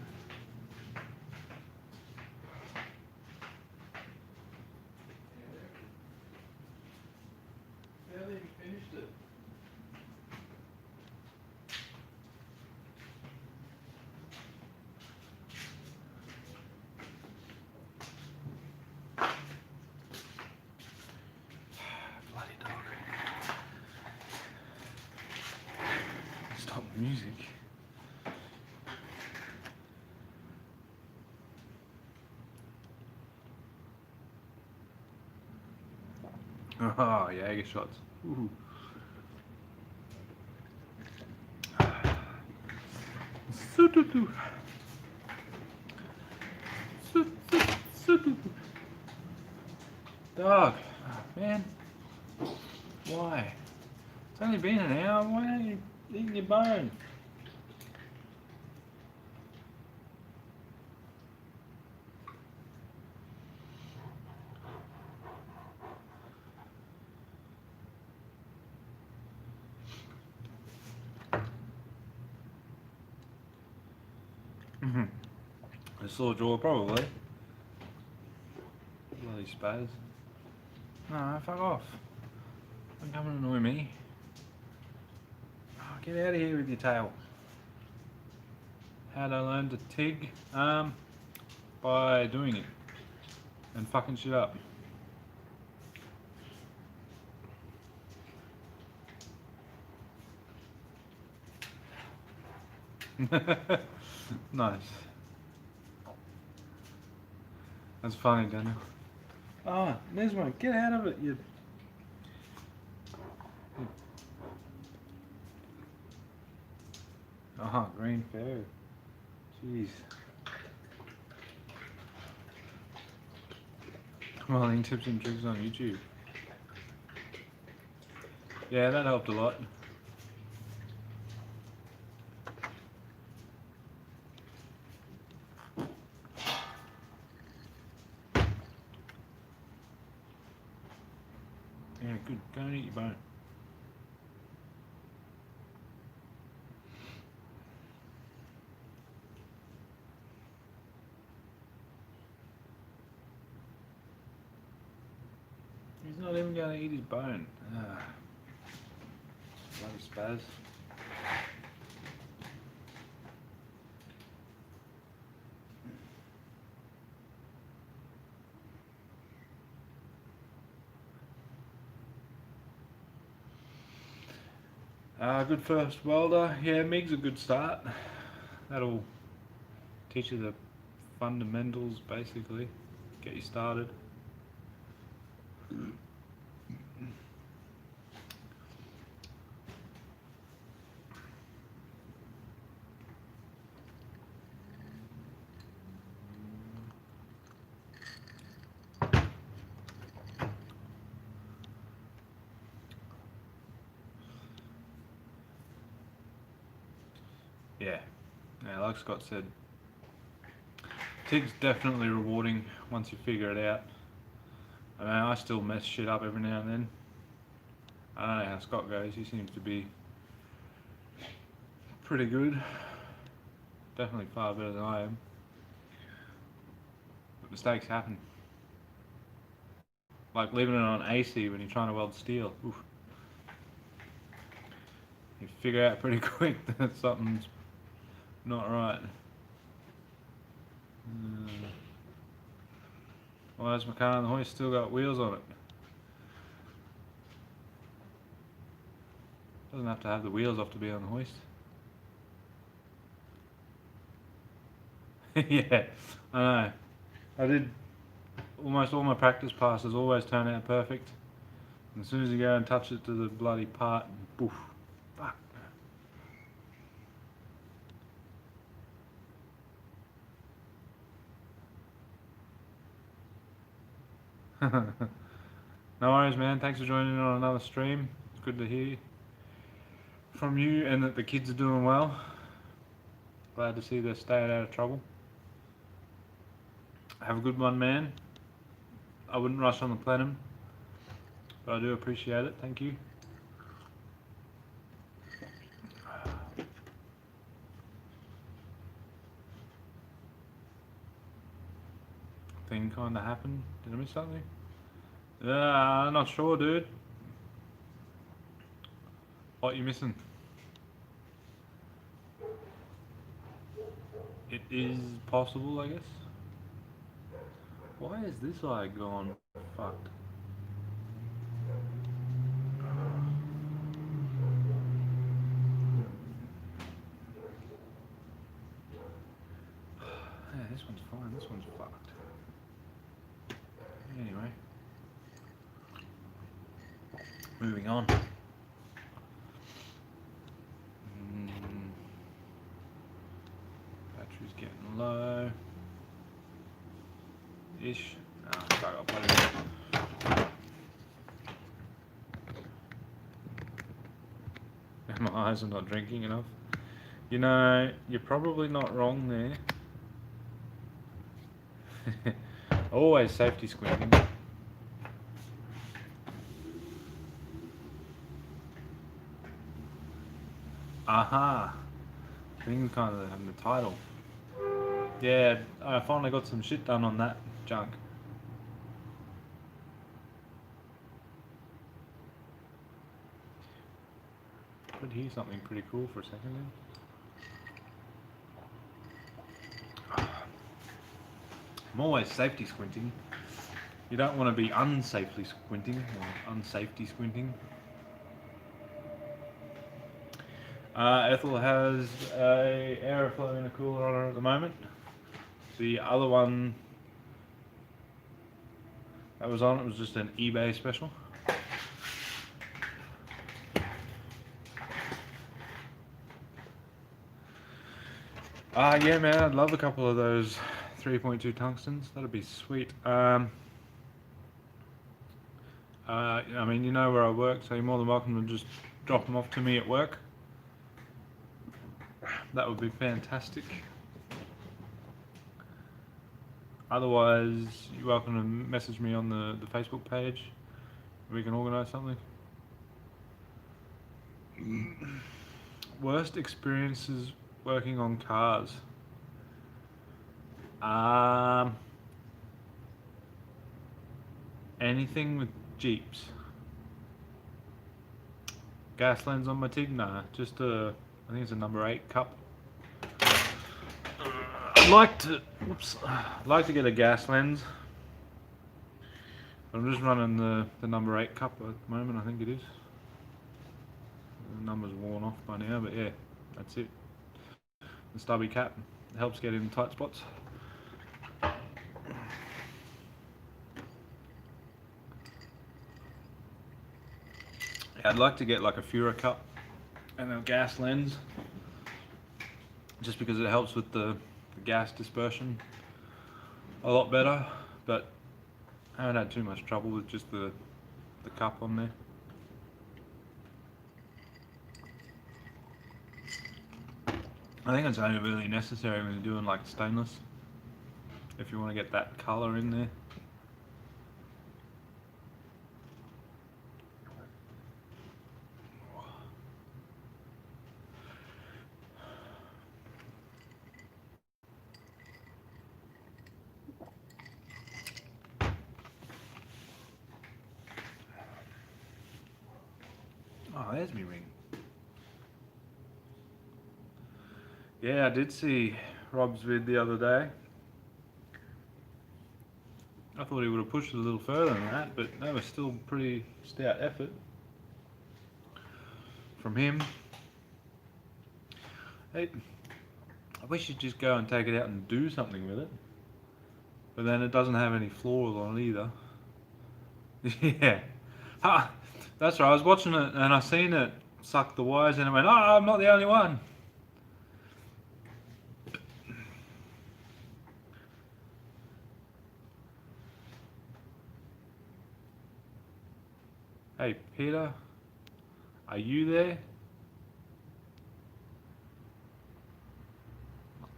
Barely even finished it. Bloody dog. Stop the music. Oh, Jaeger shots. Ooh. Su-tu-tu. Su-tu-tu. Dog. Oh, man. Why? It's only been an hour. Why aren't you eating your bone? A sore jaw, probably. Bloody spaz. No, fuck off. Don't come and annoy me. Oh, get out of here with your tail. How'd I learn to TIG? By doing it. And fucking shit up. Nice. That's funny, Daniel. Oh, Nesmo, get out of it, you... Oh, green fairy. Jeez. Marlene tips and tricks on YouTube. Yeah, that helped a lot. Yeah, good. Go and eat your bone. He's not even going to eat his bone. Ah. Bloody spaz. Good first welder. Yeah, MIG's a good start. That'll teach you the fundamentals, basically. Get you started. Yeah, like Scott said, TIG's definitely rewarding once you figure it out. I mean, I still mess shit up every now and then. I don't know how Scott goes, he seems to be pretty good. Definitely far better than I am. But mistakes happen. Like leaving it on AC when you're trying to weld steel. Oof. You figure out pretty quick that something's not right. Why has my car on the hoist still got wheels on it? Doesn't have to have the wheels off to be on the hoist. Yeah, I know. I did almost all my practice passes always turn out perfect. And as soon as you go and touch it to the bloody part, poof, fuck. No worries, man. Thanks for joining in on another stream. It's good to hear from you and that the kids are doing well. Glad to see they're staying out of trouble. Have a good one, man. I wouldn't rush on the plenum, but I do appreciate it. Thank you. Thing kinda happened. Did I miss something? I'm not sure, dude. What you missing? It is possible, I guess. Why is this eye gone? Fucked. Yeah, this one's fine. This one's fucked. Anyway. Moving on. Battery's getting low. Ish. Oh, fuck, I'll put it in. My eyes are not drinking enough. You know, you're probably not wrong there. Always safety squinting. Aha! Things kind of having the title. Yeah, I finally got some shit done on that junk. Could hear something pretty cool for a second then. I'm always safety squinting. You don't want to be unsafely squinting or unsafety squinting. Ethel has a Aeroflow intercooler on her at the moment. The other one that was on it was just an eBay special. Yeah, man, I'd love a couple of those 3.2 tungstens. That'd be sweet. I mean, you know where I work, so you're more than welcome to just drop them off to me at work. That would be fantastic. Otherwise, you're welcome to message me on the Facebook page. We can organise something. Worst experiences working on cars. Anything with Jeeps. Gas lens on my TIG? Nah, just I think it's a number 8 cup. I'd like to get a gas lens. I'm just running the number 8 cup at the moment, I think it is. The number's worn off by now, but yeah, that's it. The stubby cap helps get in tight spots. Yeah, I'd like to get like a Fura cup and a gas lens, just because it helps with the gas dispersion a lot better, but I haven't had too much trouble with just the cup on there. I think it's only really necessary when you're doing like stainless, if you want to get that colour in there. Oh, there's me ring. Yeah, I did see Rob's vid the other day. I thought he would have pushed it a little further than that, but that was still pretty stout effort from him. Hey, I wish you'd just go and take it out and do something with it. But then it doesn't have any flaws on it either. Yeah. Ha! That's right, I was watching it and I seen it suck the wires and it went, oh, I'm not the only one. Hey, Peter, are you there?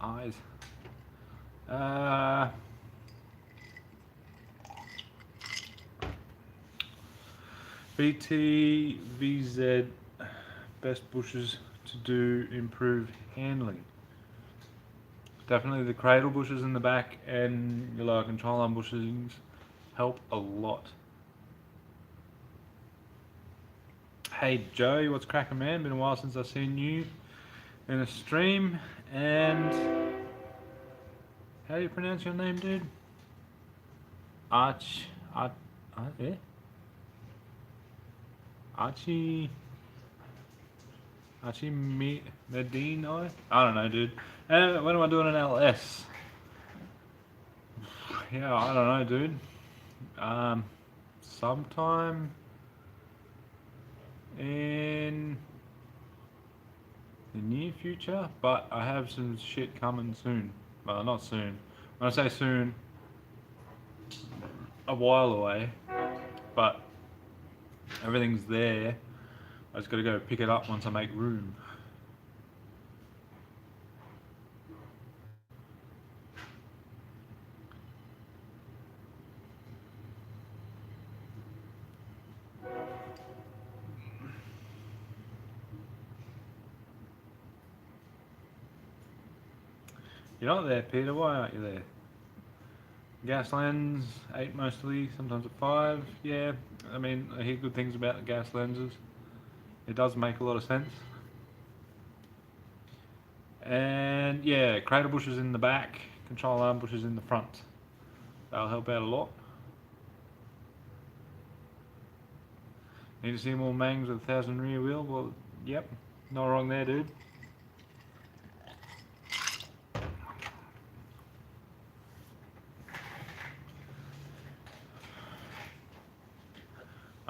My eyes. BTVZ, best bushes to do improve handling. Definitely the cradle bushes in the back and your lower control arm bushes help a lot. Hey Joey, what's cracking, man? Been a while since I've seen you in a stream. And how do you pronounce your name, dude? Yeah? Archie Medino? I don't know, dude. When am I doing an LS? Yeah, I don't know, dude. Sometime in the near future, but I have some shit coming soon. Well, not soon. When I say soon, a while away, but everything's there. I just gotta go pick it up once I make room. You're not there, Peter. Why aren't you there? Gas lens, 8 mostly, sometimes at 5. Yeah, I mean, I hear good things about the gas lenses. It does make a lot of sense. And yeah, cradle bushes in the back, control arm bushes in the front. That'll help out a lot. Need to see more Mangs with 1,000 rear wheel? Well, yep, not wrong there, dude.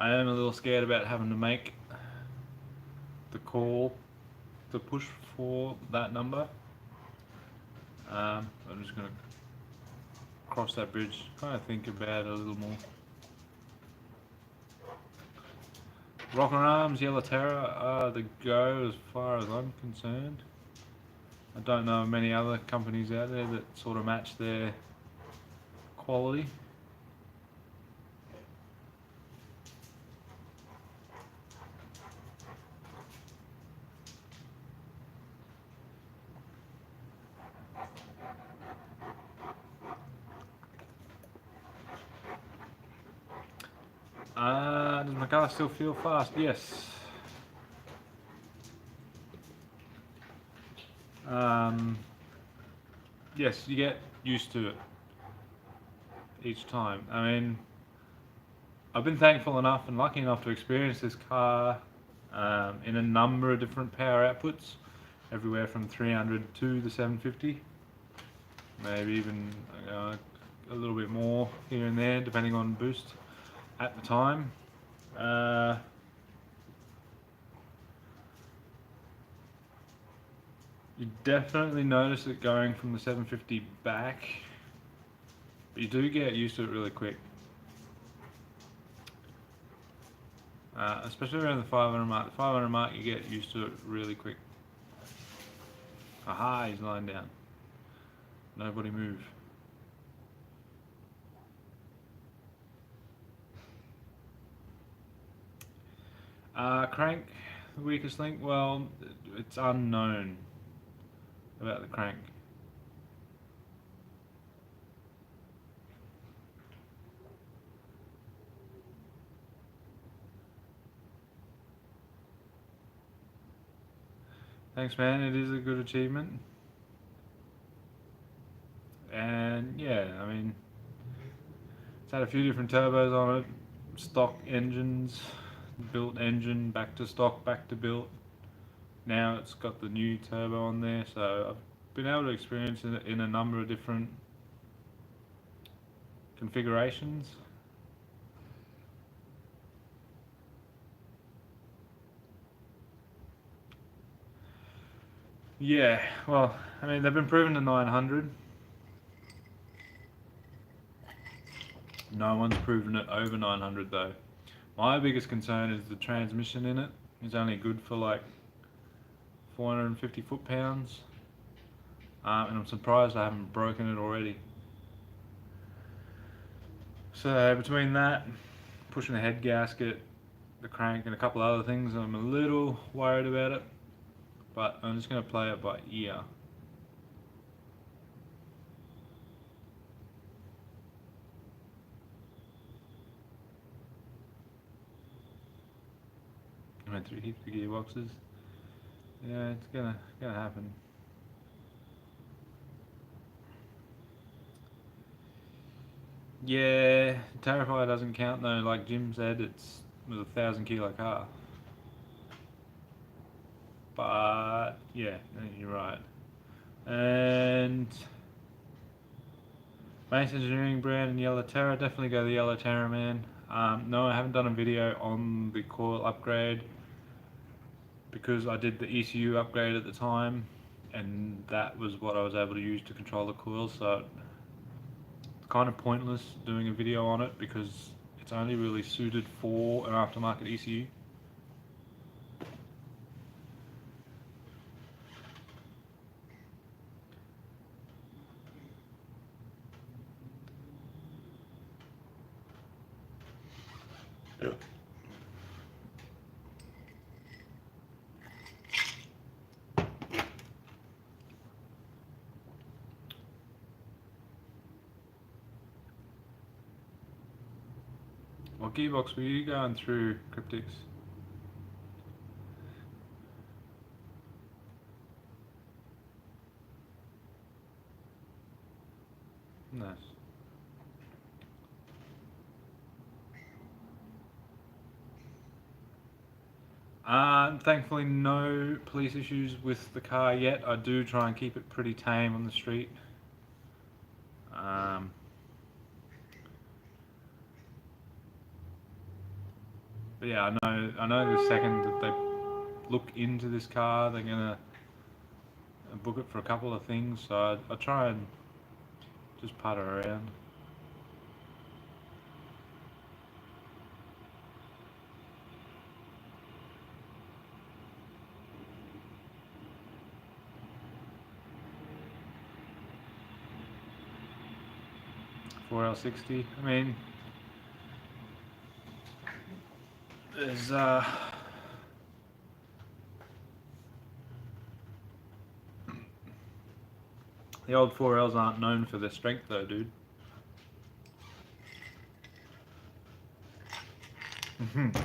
I am a little scared about having to make the call to push for that number. I'm just going to cross that bridge, kind of think about it a little more. Rock and Arms, Yellow Terror are the go as far as I'm concerned. I don't know of many other companies out there that sort of match their quality. Does my car still feel fast? Yes. Yes, you get used to it each time. I mean, I've been thankful enough and lucky enough to experience this car in a number of different power outputs, everywhere from 300 to the 750, maybe even a little bit more here and there, depending on boost at the time. You definitely notice it going from the 750 back, but you do get used to it really quick. Especially around the 500 mark. The 500 mark, you get used to it really quick. Aha, he's lying down. Nobody move. Crank, the weakest link? Well, it's unknown about the crank. Thanks, man. It is a good achievement. And yeah, I mean, it's had a few different turbos on it. Stock engines, built engine, back to stock, back to built. Now it's got the new turbo on there, so I've been able to experience it in a number of different configurations. Yeah, well, I mean, they've been proven to 900. No one's proven it over 900 though. My biggest concern is the transmission in it is only good for like 450 foot-pounds. And I'm surprised I haven't broken it already. So between that, pushing the head gasket, the crank and a couple other things, I'm a little worried about it. But I'm just going to play it by ear. I went through heaps of gearboxes. Yeah, it's gonna happen. Yeah, Terrifier doesn't count though. Like Jim said, it was a 1,000 kilo car. But yeah, you're right. And Mace Engineering brand and Yellow Terror, definitely go the Yellow Terror, man. No, I haven't done a video on the coil upgrade because I did the ECU upgrade at the time, and that was what I was able to use to control the coil. So it's kind of pointless doing a video on it because it's only really suited for an aftermarket ECU. Yeah. What gearbox were you going through, Cryptix? Nice. Thankfully no police issues with the car yet. I do try and keep it pretty tame on the street. But yeah, I know the second that they look into this car, they're gonna book it for a couple of things. So I try and just putter around. $4L60. I mean, there's the old 4Ls aren't known for their strength though, dude. Can't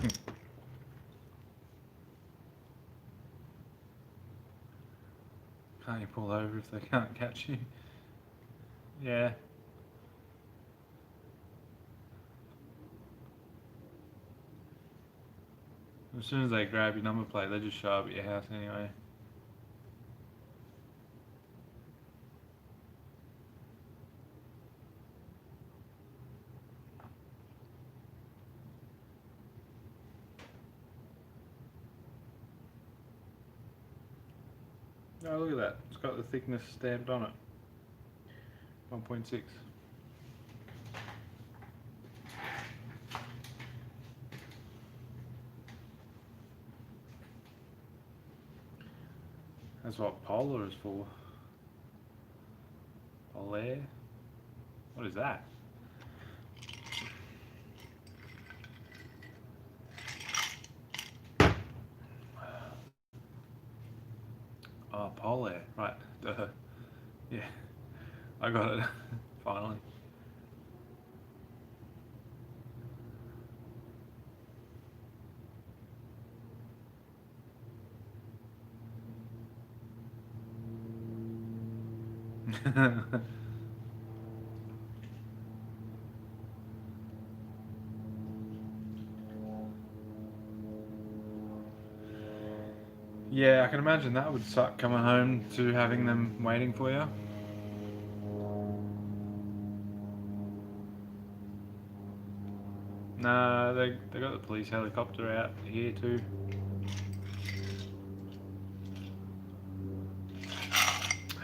you pull over if they can't catch you? Yeah. As soon as they grab your number plate, they just show up at your house anyway. Oh, look at that. It's got the thickness stamped on it. 1.6. That's what Polar is for. Polar? What is that? Oh, Polar. Right. Duh. Yeah. I got it. Finally. Yeah, I can imagine that would suck coming home to having them waiting for you. Nah, they got the police helicopter out here too.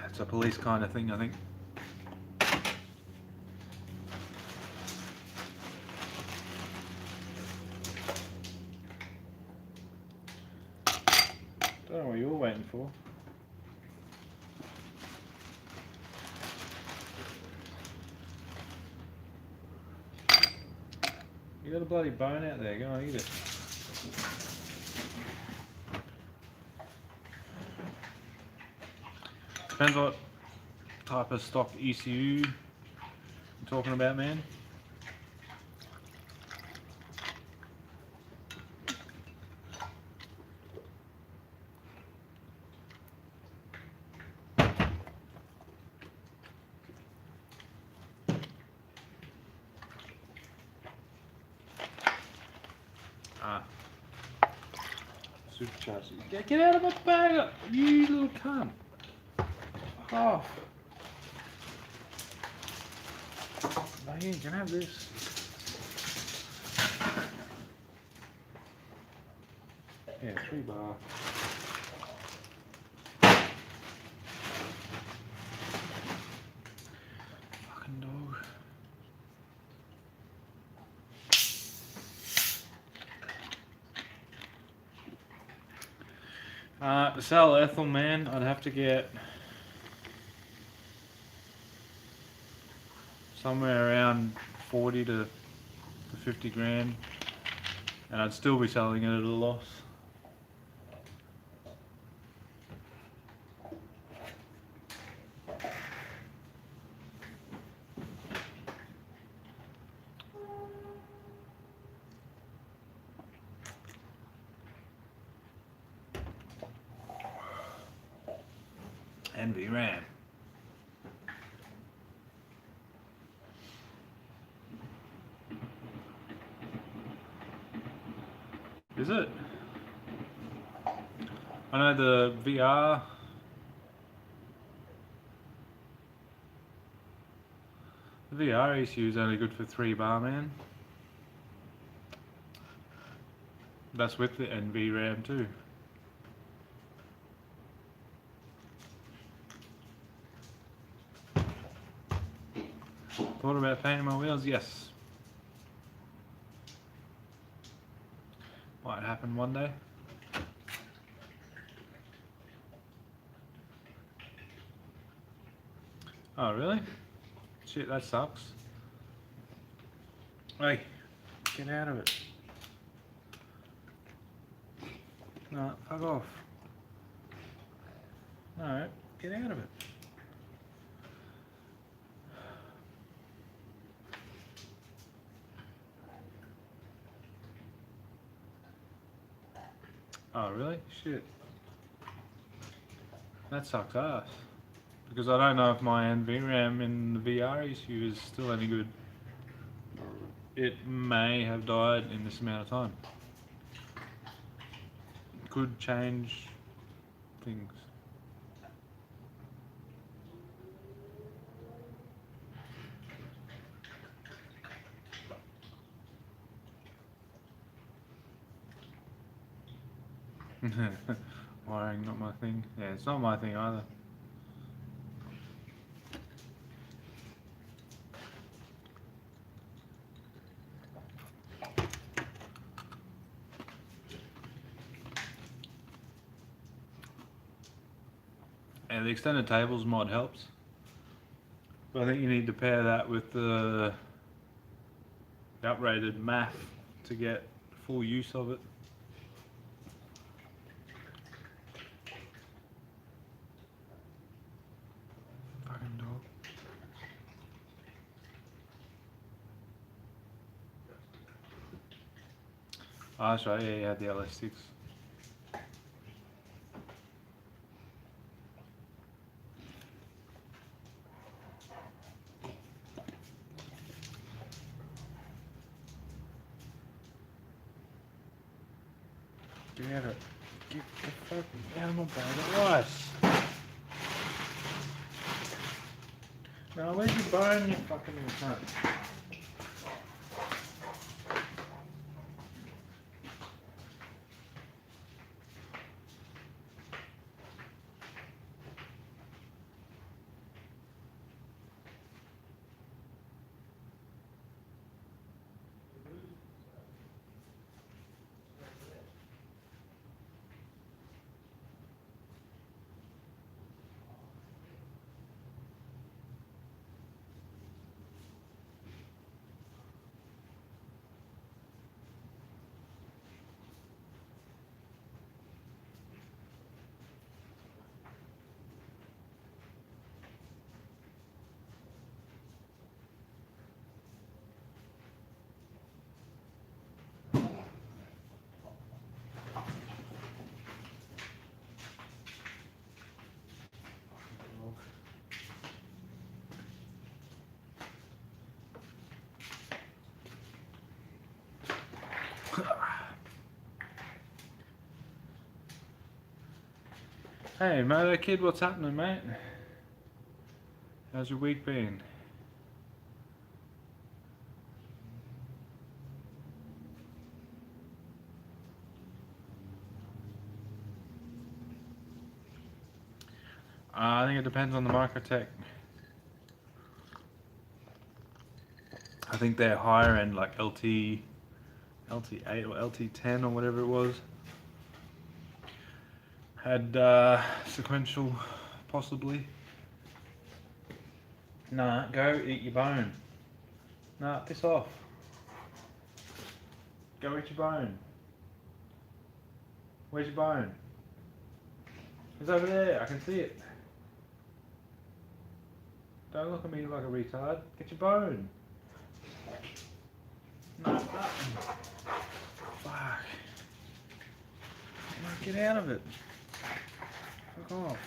It's a police kind of thing, I think. Don't know what you're waiting for. You got a bloody bone out there, go and eat it. Depends what type of stock ECU you're talking about, man. Ah. Supercharged. Get out of my bag, you little cunt. Fuck off. No, you can have this. Yeah, 3 bar. Fucking dog. To sell Ethel, man, I'd have to get somewhere around 40 to 50 grand, and I'd still be selling it at a loss. NVRAM. Is it? I know the VR. The VR ECU is only good for 3 bar, man. That's with the NVRAM too. Thought about painting my wheels? Yes. Might happen one day. Oh, really? Shit, that sucks. Hey, get out of it. No, fuck off. No, get out of it. Oh, really? Shit. That sucks ass. Because I don't know if my NVRAM in the VR ECU is still any good. It may have died in this amount of time. Could change things. Wiring, not my thing. Yeah, it's not my thing either. And the extended tables mod helps. But I think you need to pair that with the upgraded MAF to get full use of it. Fucking dog. Oh, that's right, yeah, you had the LS6. Get it. Get the fuck out of my bag of rice. Now, where's your bone, you fucking cunt? Hey, Moto Kid, what's happening, mate? How's your week been? I think it depends on the Microtech. I think they're higher end, like LT8 or LT10 or whatever it was. Had sequential, possibly. Nah, go eat your bone. Nah, piss off. Go eat your bone. Where's your bone? It's over there, I can see it. Don't look at me like a retard. Get your bone. No, nothing. Fuck. Get out of it. Fuck off.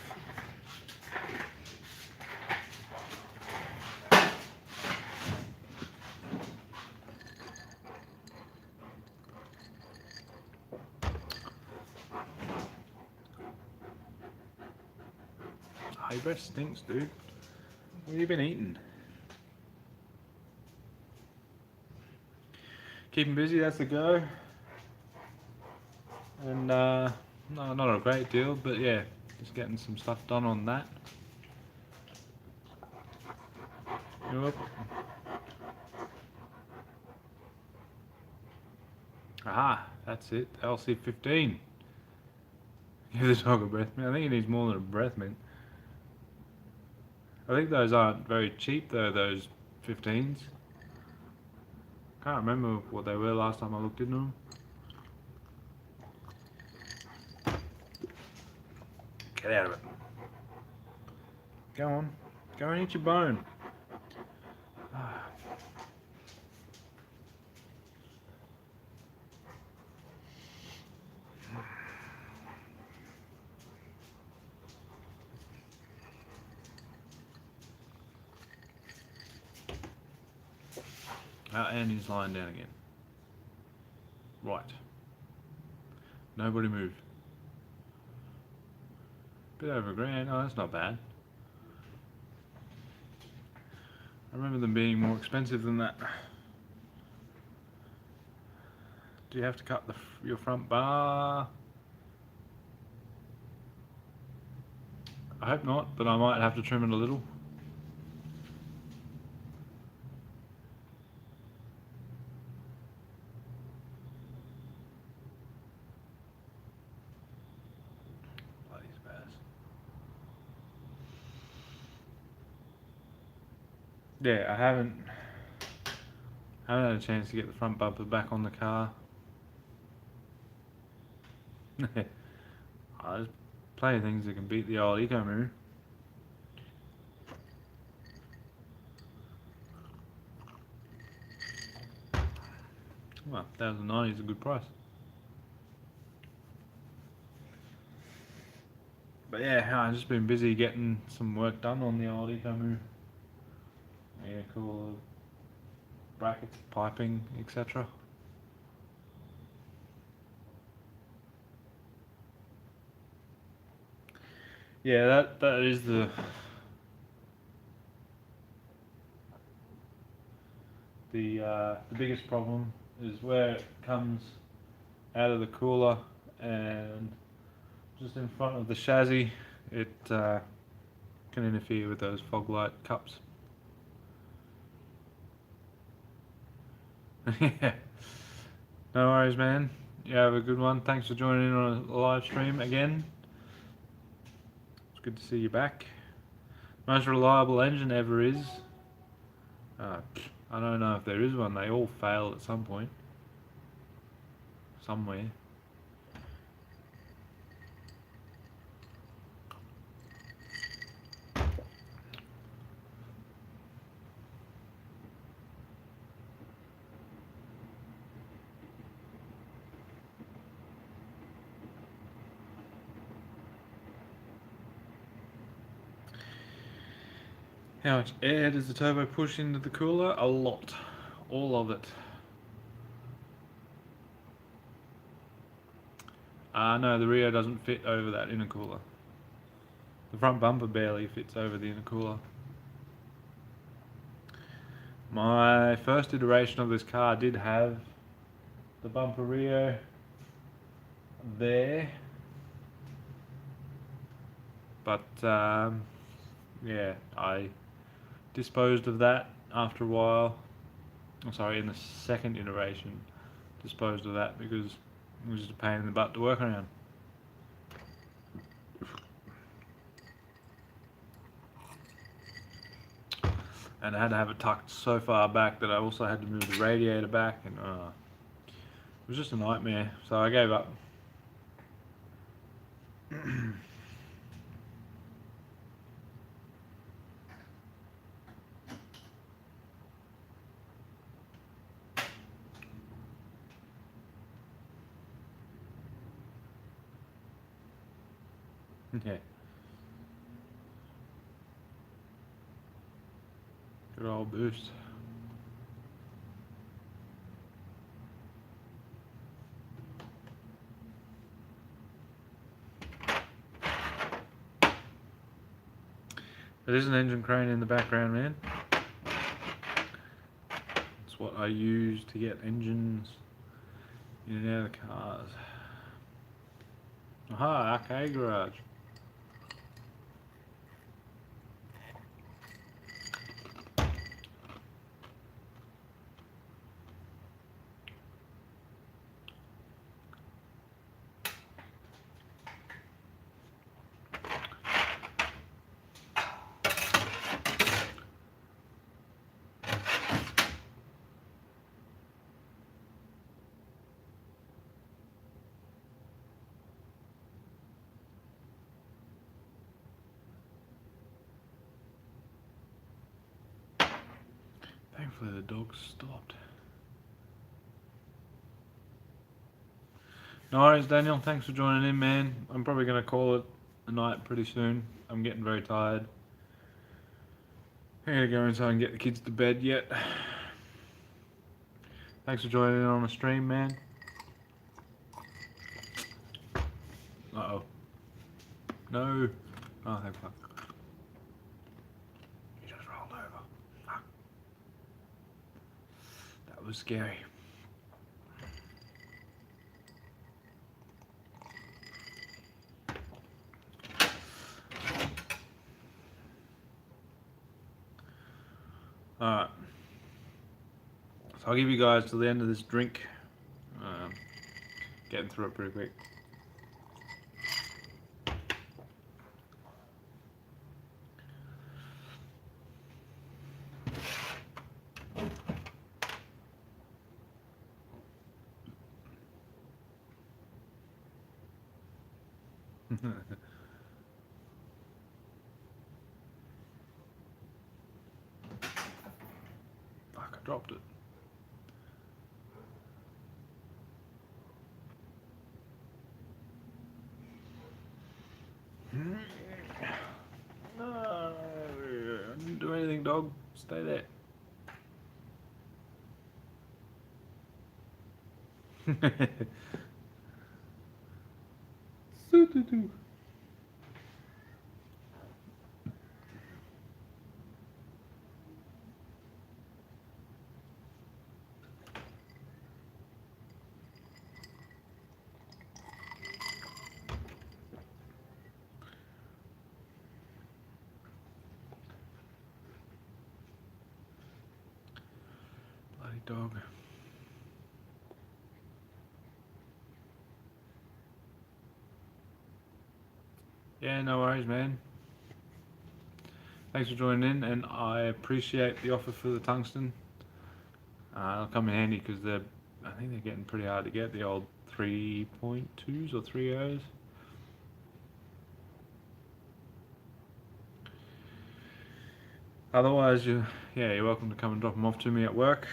Oh, your breath stinks, dude. What have you been eating? Keeping busy, that's the go. And no, not a great deal, but yeah, just getting some stuff done on that. Yep. Aha, that's it. LC15. Give the dog a breath mint. I think he needs more than a breath mint. I think those aren't very cheap though, those 15s. Can't remember what they were last time I looked into them. Get out of it. Go on. Go and eat your bone. And he's lying down again. Right. Nobody move. Bit over $1,000. Oh, that's not bad. I remember them being more expensive than that. Do you have to cut your front bar? I hope not, but I might have to trim it a little. Bloody spaz. Yeah, I haven't had a chance to get the front bumper back on the car. There's plenty of things that can beat the old Ecomoo. Well, 1,090 is a good price. But yeah, I've just been busy getting some work done on the old Ecomoo. Yeah, cool. Brackets, piping, etc. Yeah, that is the biggest problem is where it comes out of the cooler and just in front of the chassis. It can interfere with those fog light cups. Yeah. No worries, man. You have a good one. Thanks for joining in on a live stream again. It's good to see you back. Most reliable engine ever is. I don't know if there is one. They all fail at some point. Somewhere. How much air does the turbo push into the cooler? A lot. All of it. No, the Rio doesn't fit over that intercooler. The front bumper barely fits over the intercooler. My first iteration of this car did have the bumper Rio there, but yeah, I disposed of that after a while. I'm sorry, in the second iteration, disposed of that because it was just a pain in the butt to work around. And I had to have it tucked so far back that I also had to move the radiator back, and it was just a nightmare. So I gave up. Yeah. Good old boost. There is an engine crane in the background, man. It's what I use to get engines in and out of the cars. Aha, arcade garage. Thankfully the dog stopped. No worries, Daniel. Thanks for joining in, man. I'm probably going to call it a night pretty soon. I'm getting very tired. I'm going to go inside and get the kids to bed yet. Thanks for joining in on the stream, man. Uh-oh. No. Oh, thank fuck. He just rolled over. Fuck. That was scary. Alright. So I'll give you guys till the end of this drink. Getting through it pretty quick. Fuck, I dropped it. No, I didn't do anything, dog. Stay there. dog. Yeah, no worries, man. Thanks for joining in, and I appreciate the offer for the tungsten. They'll come in handy because I think they're getting pretty hard to get, the old 3.2s or 3.0s. Otherwise, you're welcome to come and drop them off to me at work.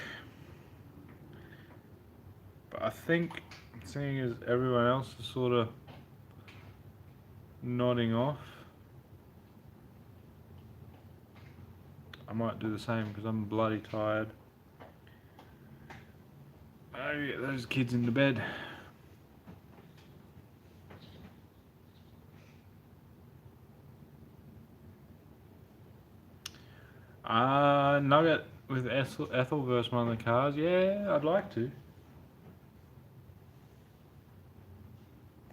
But I think, seeing as everyone else is sort of nodding off, I might do the same because I'm bloody tired. Oh, get those kids into bed. Nugget with Ethel versus one of the cars. Yeah, I'd like to.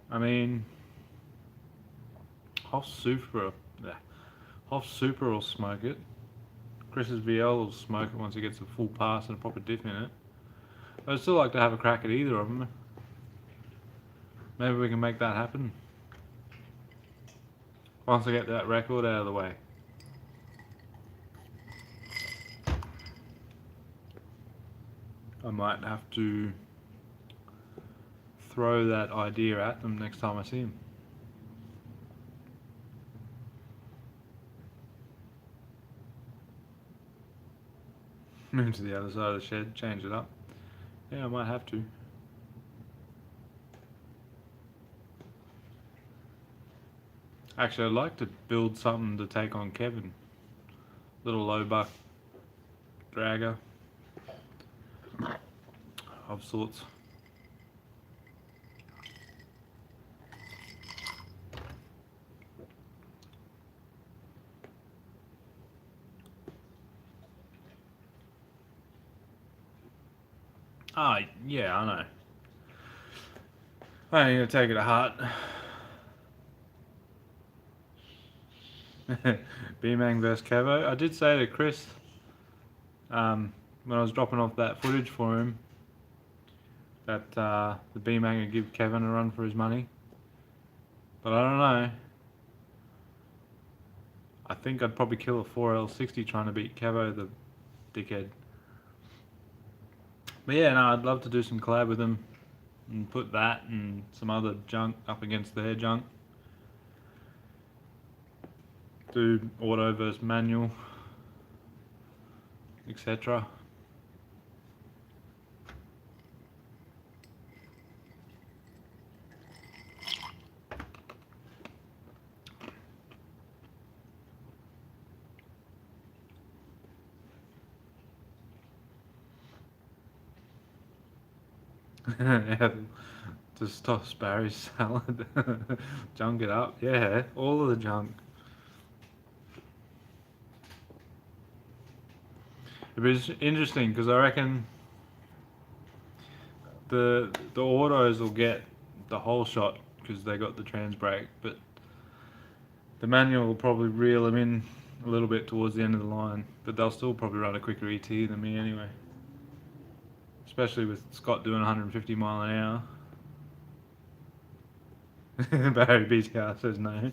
I mean, Hoff Super will smoke it. Chris's VL will smoke it once he gets a full pass and a proper diff in it. But I'd still like to have a crack at either of them. Maybe we can make that happen once I get that record out of the way. I might have to throw that idea at them next time I see them. Move to the other side of the shed, change it up. Yeah, I might have to. Actually, I'd like to build something to take on Kevin. Little low buck dragger of sorts. Ah, yeah, I know. I ain't gonna take it to heart. B-Mang vs Cavo. I did say to Chris, when I was dropping off that footage for him, that the B-Mang would give Kevin a run for his money. But I don't know. I think I'd probably kill a 4L60 trying to beat Cavo, the dickhead. But yeah, no, I'd love to do some collab with him and put that and some other junk up against their junk. Do auto versus manual, etc. Just toss Barry's salad, junk it up. Yeah, all of the junk. It was interesting because I reckon the autos will get the whole shot because they got the trans brake, but the manual will probably reel them in a little bit towards the end of the line, but they'll still probably run a quicker ET than me anyway. Especially with Scott doing 150 mile an hour. Barry BTR says no.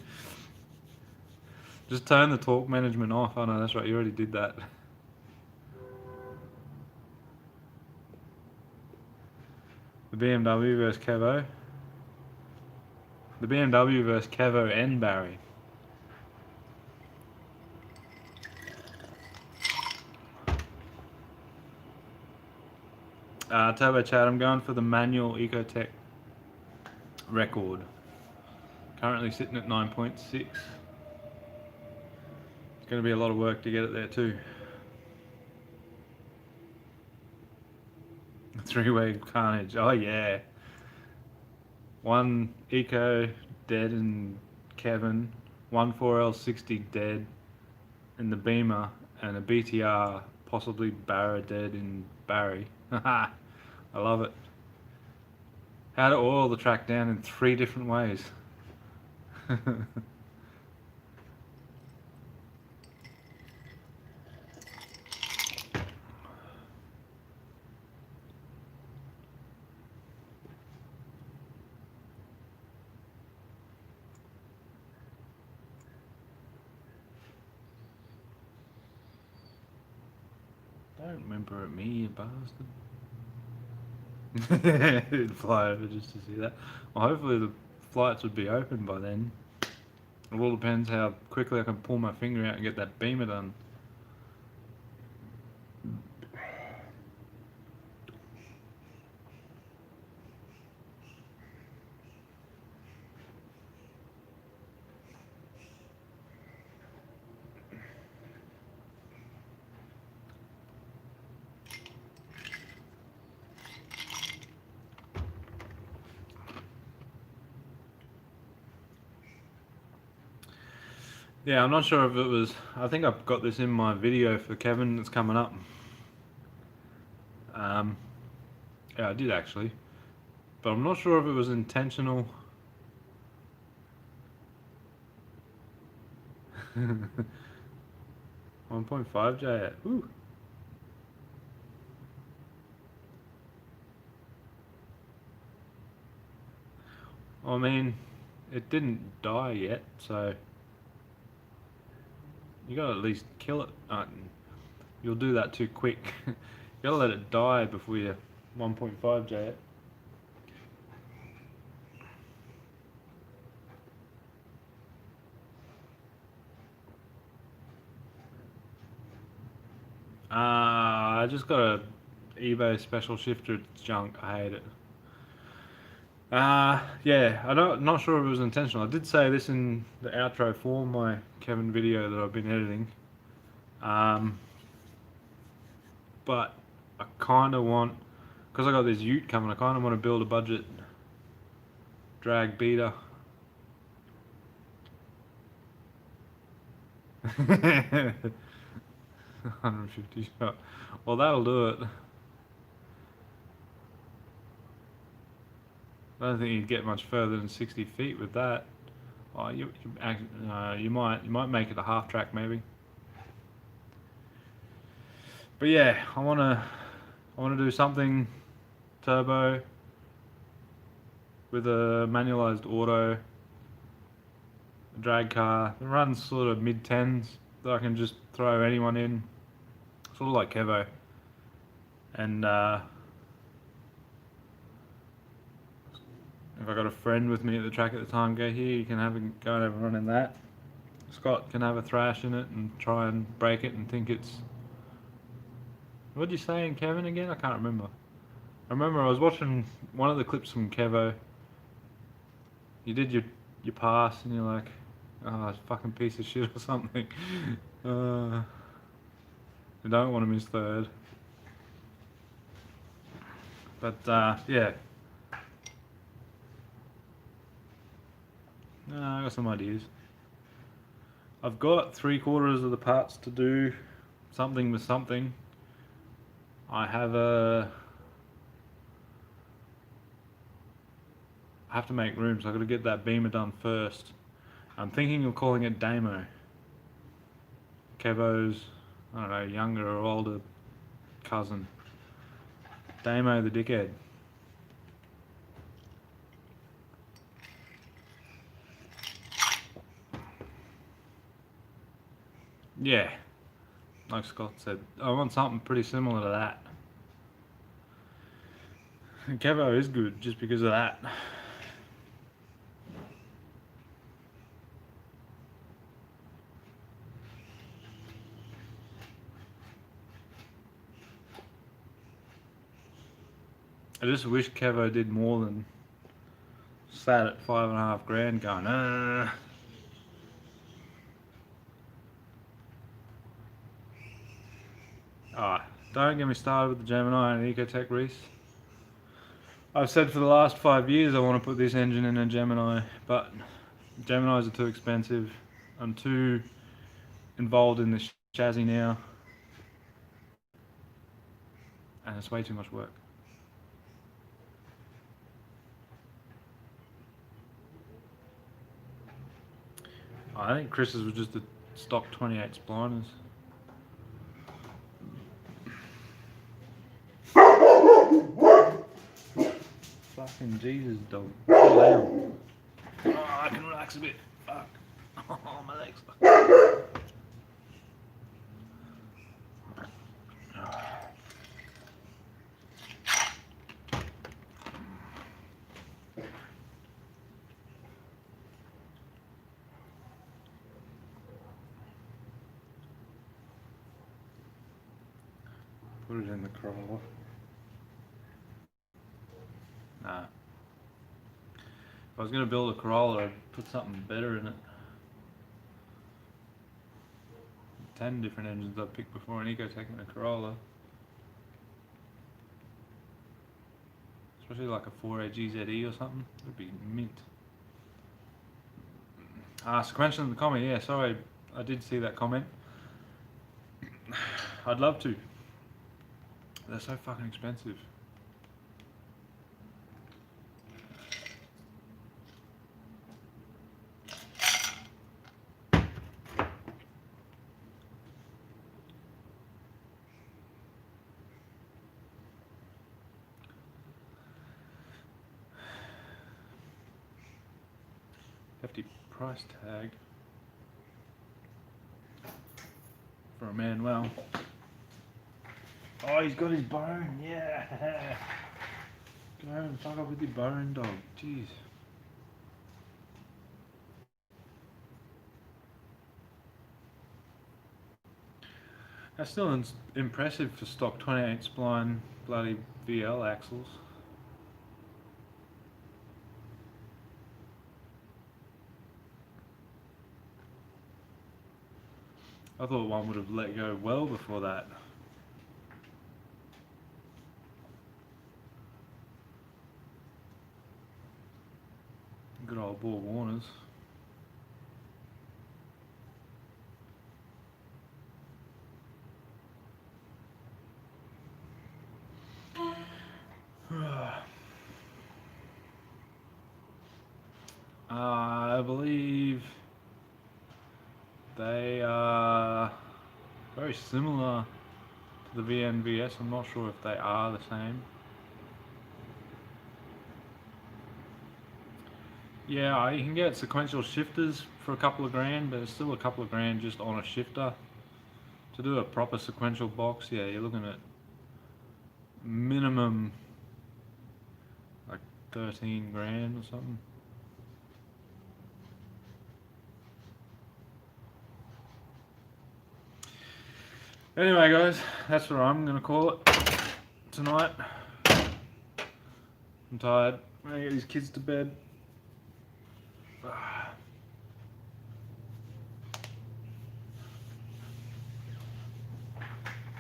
Just turn the torque management off. Oh no, that's right, you already did that. The BMW versus Cavo. The BMW versus Cavo and Barry. Turbo Chat, I'm going for the manual Ecotech record. Currently sitting at 9.6. It's going to be a lot of work to get it there too. Three-way carnage. Oh yeah. One Eco dead in Kevin, one 4L60 dead in the Beamer, and a BTR possibly Barra dead in Barry. Haha, I love it. How to oil the track down in 3 different ways. Don't whimper at me, you bastard. He'd fly over just to see that. Well, hopefully the flights would be open by then. It all depends how quickly I can pull my finger out and get that beamer done. Yeah, I'm not sure if it was... I think I've got this in my video for Kevin that's coming up. Yeah, I did actually. But I'm not sure if it was intentional. 1.5 J. Ooh. I mean, it didn't die yet, so you gotta at least kill it. You'll do that too quick. You gotta let it die before you 1.5 J it. I just got a eBay special shifter. It's junk. I hate it. Yeah, not sure if it was intentional. I did say this in the outro for my Kevin video that I've been editing. But I kind of want, because I got this ute coming, I kind of want to build a budget drag beater. $150 shot. Well, that'll do it. I don't think you'd get much further than 60 feet with that. Oh, you might make it a half track maybe. But yeah, I wanna do something turbo with a manualized auto drag car. It runs sort of mid-10s that I can just throw anyone in, sort of like Kevo. And if I got a friend with me at the track at the time, go here, you can go and have a run in that. Scott can have a thrash in it and try and break it and think it's... What did you say in Kevin again? I can't remember. I remember I was watching one of the clips from Kevo. You did your pass and you're like, oh, it's a fucking piece of shit or something. I don't want to miss third. But yeah. I got some ideas. I've got 3/4 of the parts to do something with something. I have to make room, so I've got to get that beamer done first. I'm thinking of calling it Damo. Kevo's, I don't know, younger or older cousin. Damo the dickhead. Yeah, like Scott said, I want something pretty similar to that. And Kevo is good just because of that. I just wish Kevo did more than sat at $5.5 grand going, don't get me started with the Gemini and Ecotec Reese. I've said for the last 5 years I want to put this engine in a Gemini, but Geminis are too expensive. I'm too involved in this chassis now, and it's way too much work. I think Chris's was just a stock 28 spliners. Fucking Jesus, dog. Oh, I can relax a bit. Fuck. Oh, my legs. Put it in the Corolla. Nah. If I was going to build a Corolla, I'd put something better in it. 10 different engines I've picked before an Ecotec and a Corolla. Especially like a 4A GZE or something. It would be mint. Sequential in the comment. Yeah, sorry. I did see that comment. I'd love to. They're so fucking expensive. Hefty price tag for a Manuel. Oh, he's got his bone, yeah. Go and fuck up with your bone, dog. Jeez. That's still impressive for stock 28 spline bloody VL axles. I thought one would have let go well before that. Good old Ball Warners. I believe they are very similar to the VNVS. I'm not sure if they are the same. Yeah, you can get sequential shifters for a couple of grand, but it's still a couple of grand just on a shifter. To do a proper sequential box, yeah, you're looking at minimum like 13 grand or something. Anyway guys, that's what I'm gonna call it tonight. I'm tired. I'm gonna get these kids to bed.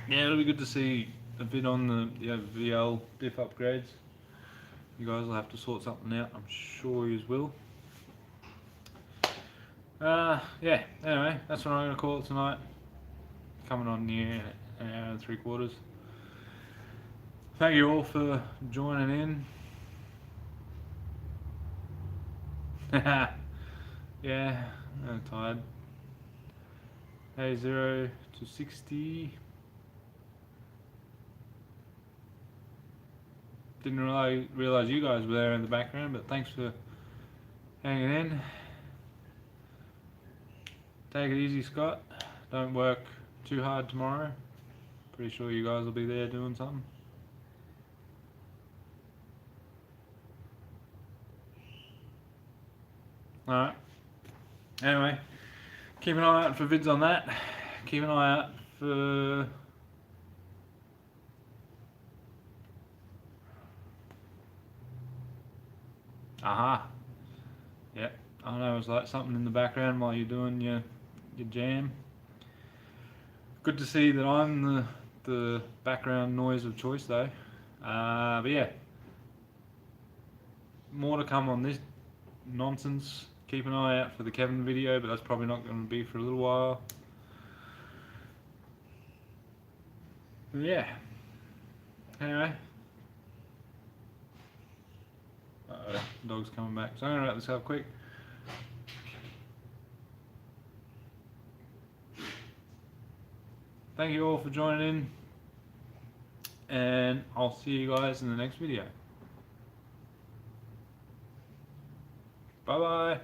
Yeah, it'll be good to see a bit on the VL diff upgrades. You guys will have to sort something out. I'm sure you will. Yeah, anyway, that's what I'm going to call it tonight. Coming on near an hour and 3/4. Thank you all for joining in. Yeah, I'm tired. Hey, 0 to 60. Didn't realize you guys were there in the background, but thanks for hanging in. Take it easy, Scott. Don't work too hard tomorrow. Pretty sure you guys will be there doing something. Alright. Anyway, keep an eye out for vids on that. Keep an eye out for... Aha. Yep. I know it's like something in the background while you're doing your jam. Good to see that I'm the background noise of choice though. But yeah. More to come on this nonsense. Keep an eye out for the Kevin video, but that's probably not going to be for a little while. Yeah. Anyway. Uh-oh, dog's coming back. So I'm going to wrap this up quick. Thank you all for joining in, and I'll see you guys in the next video. Bye bye.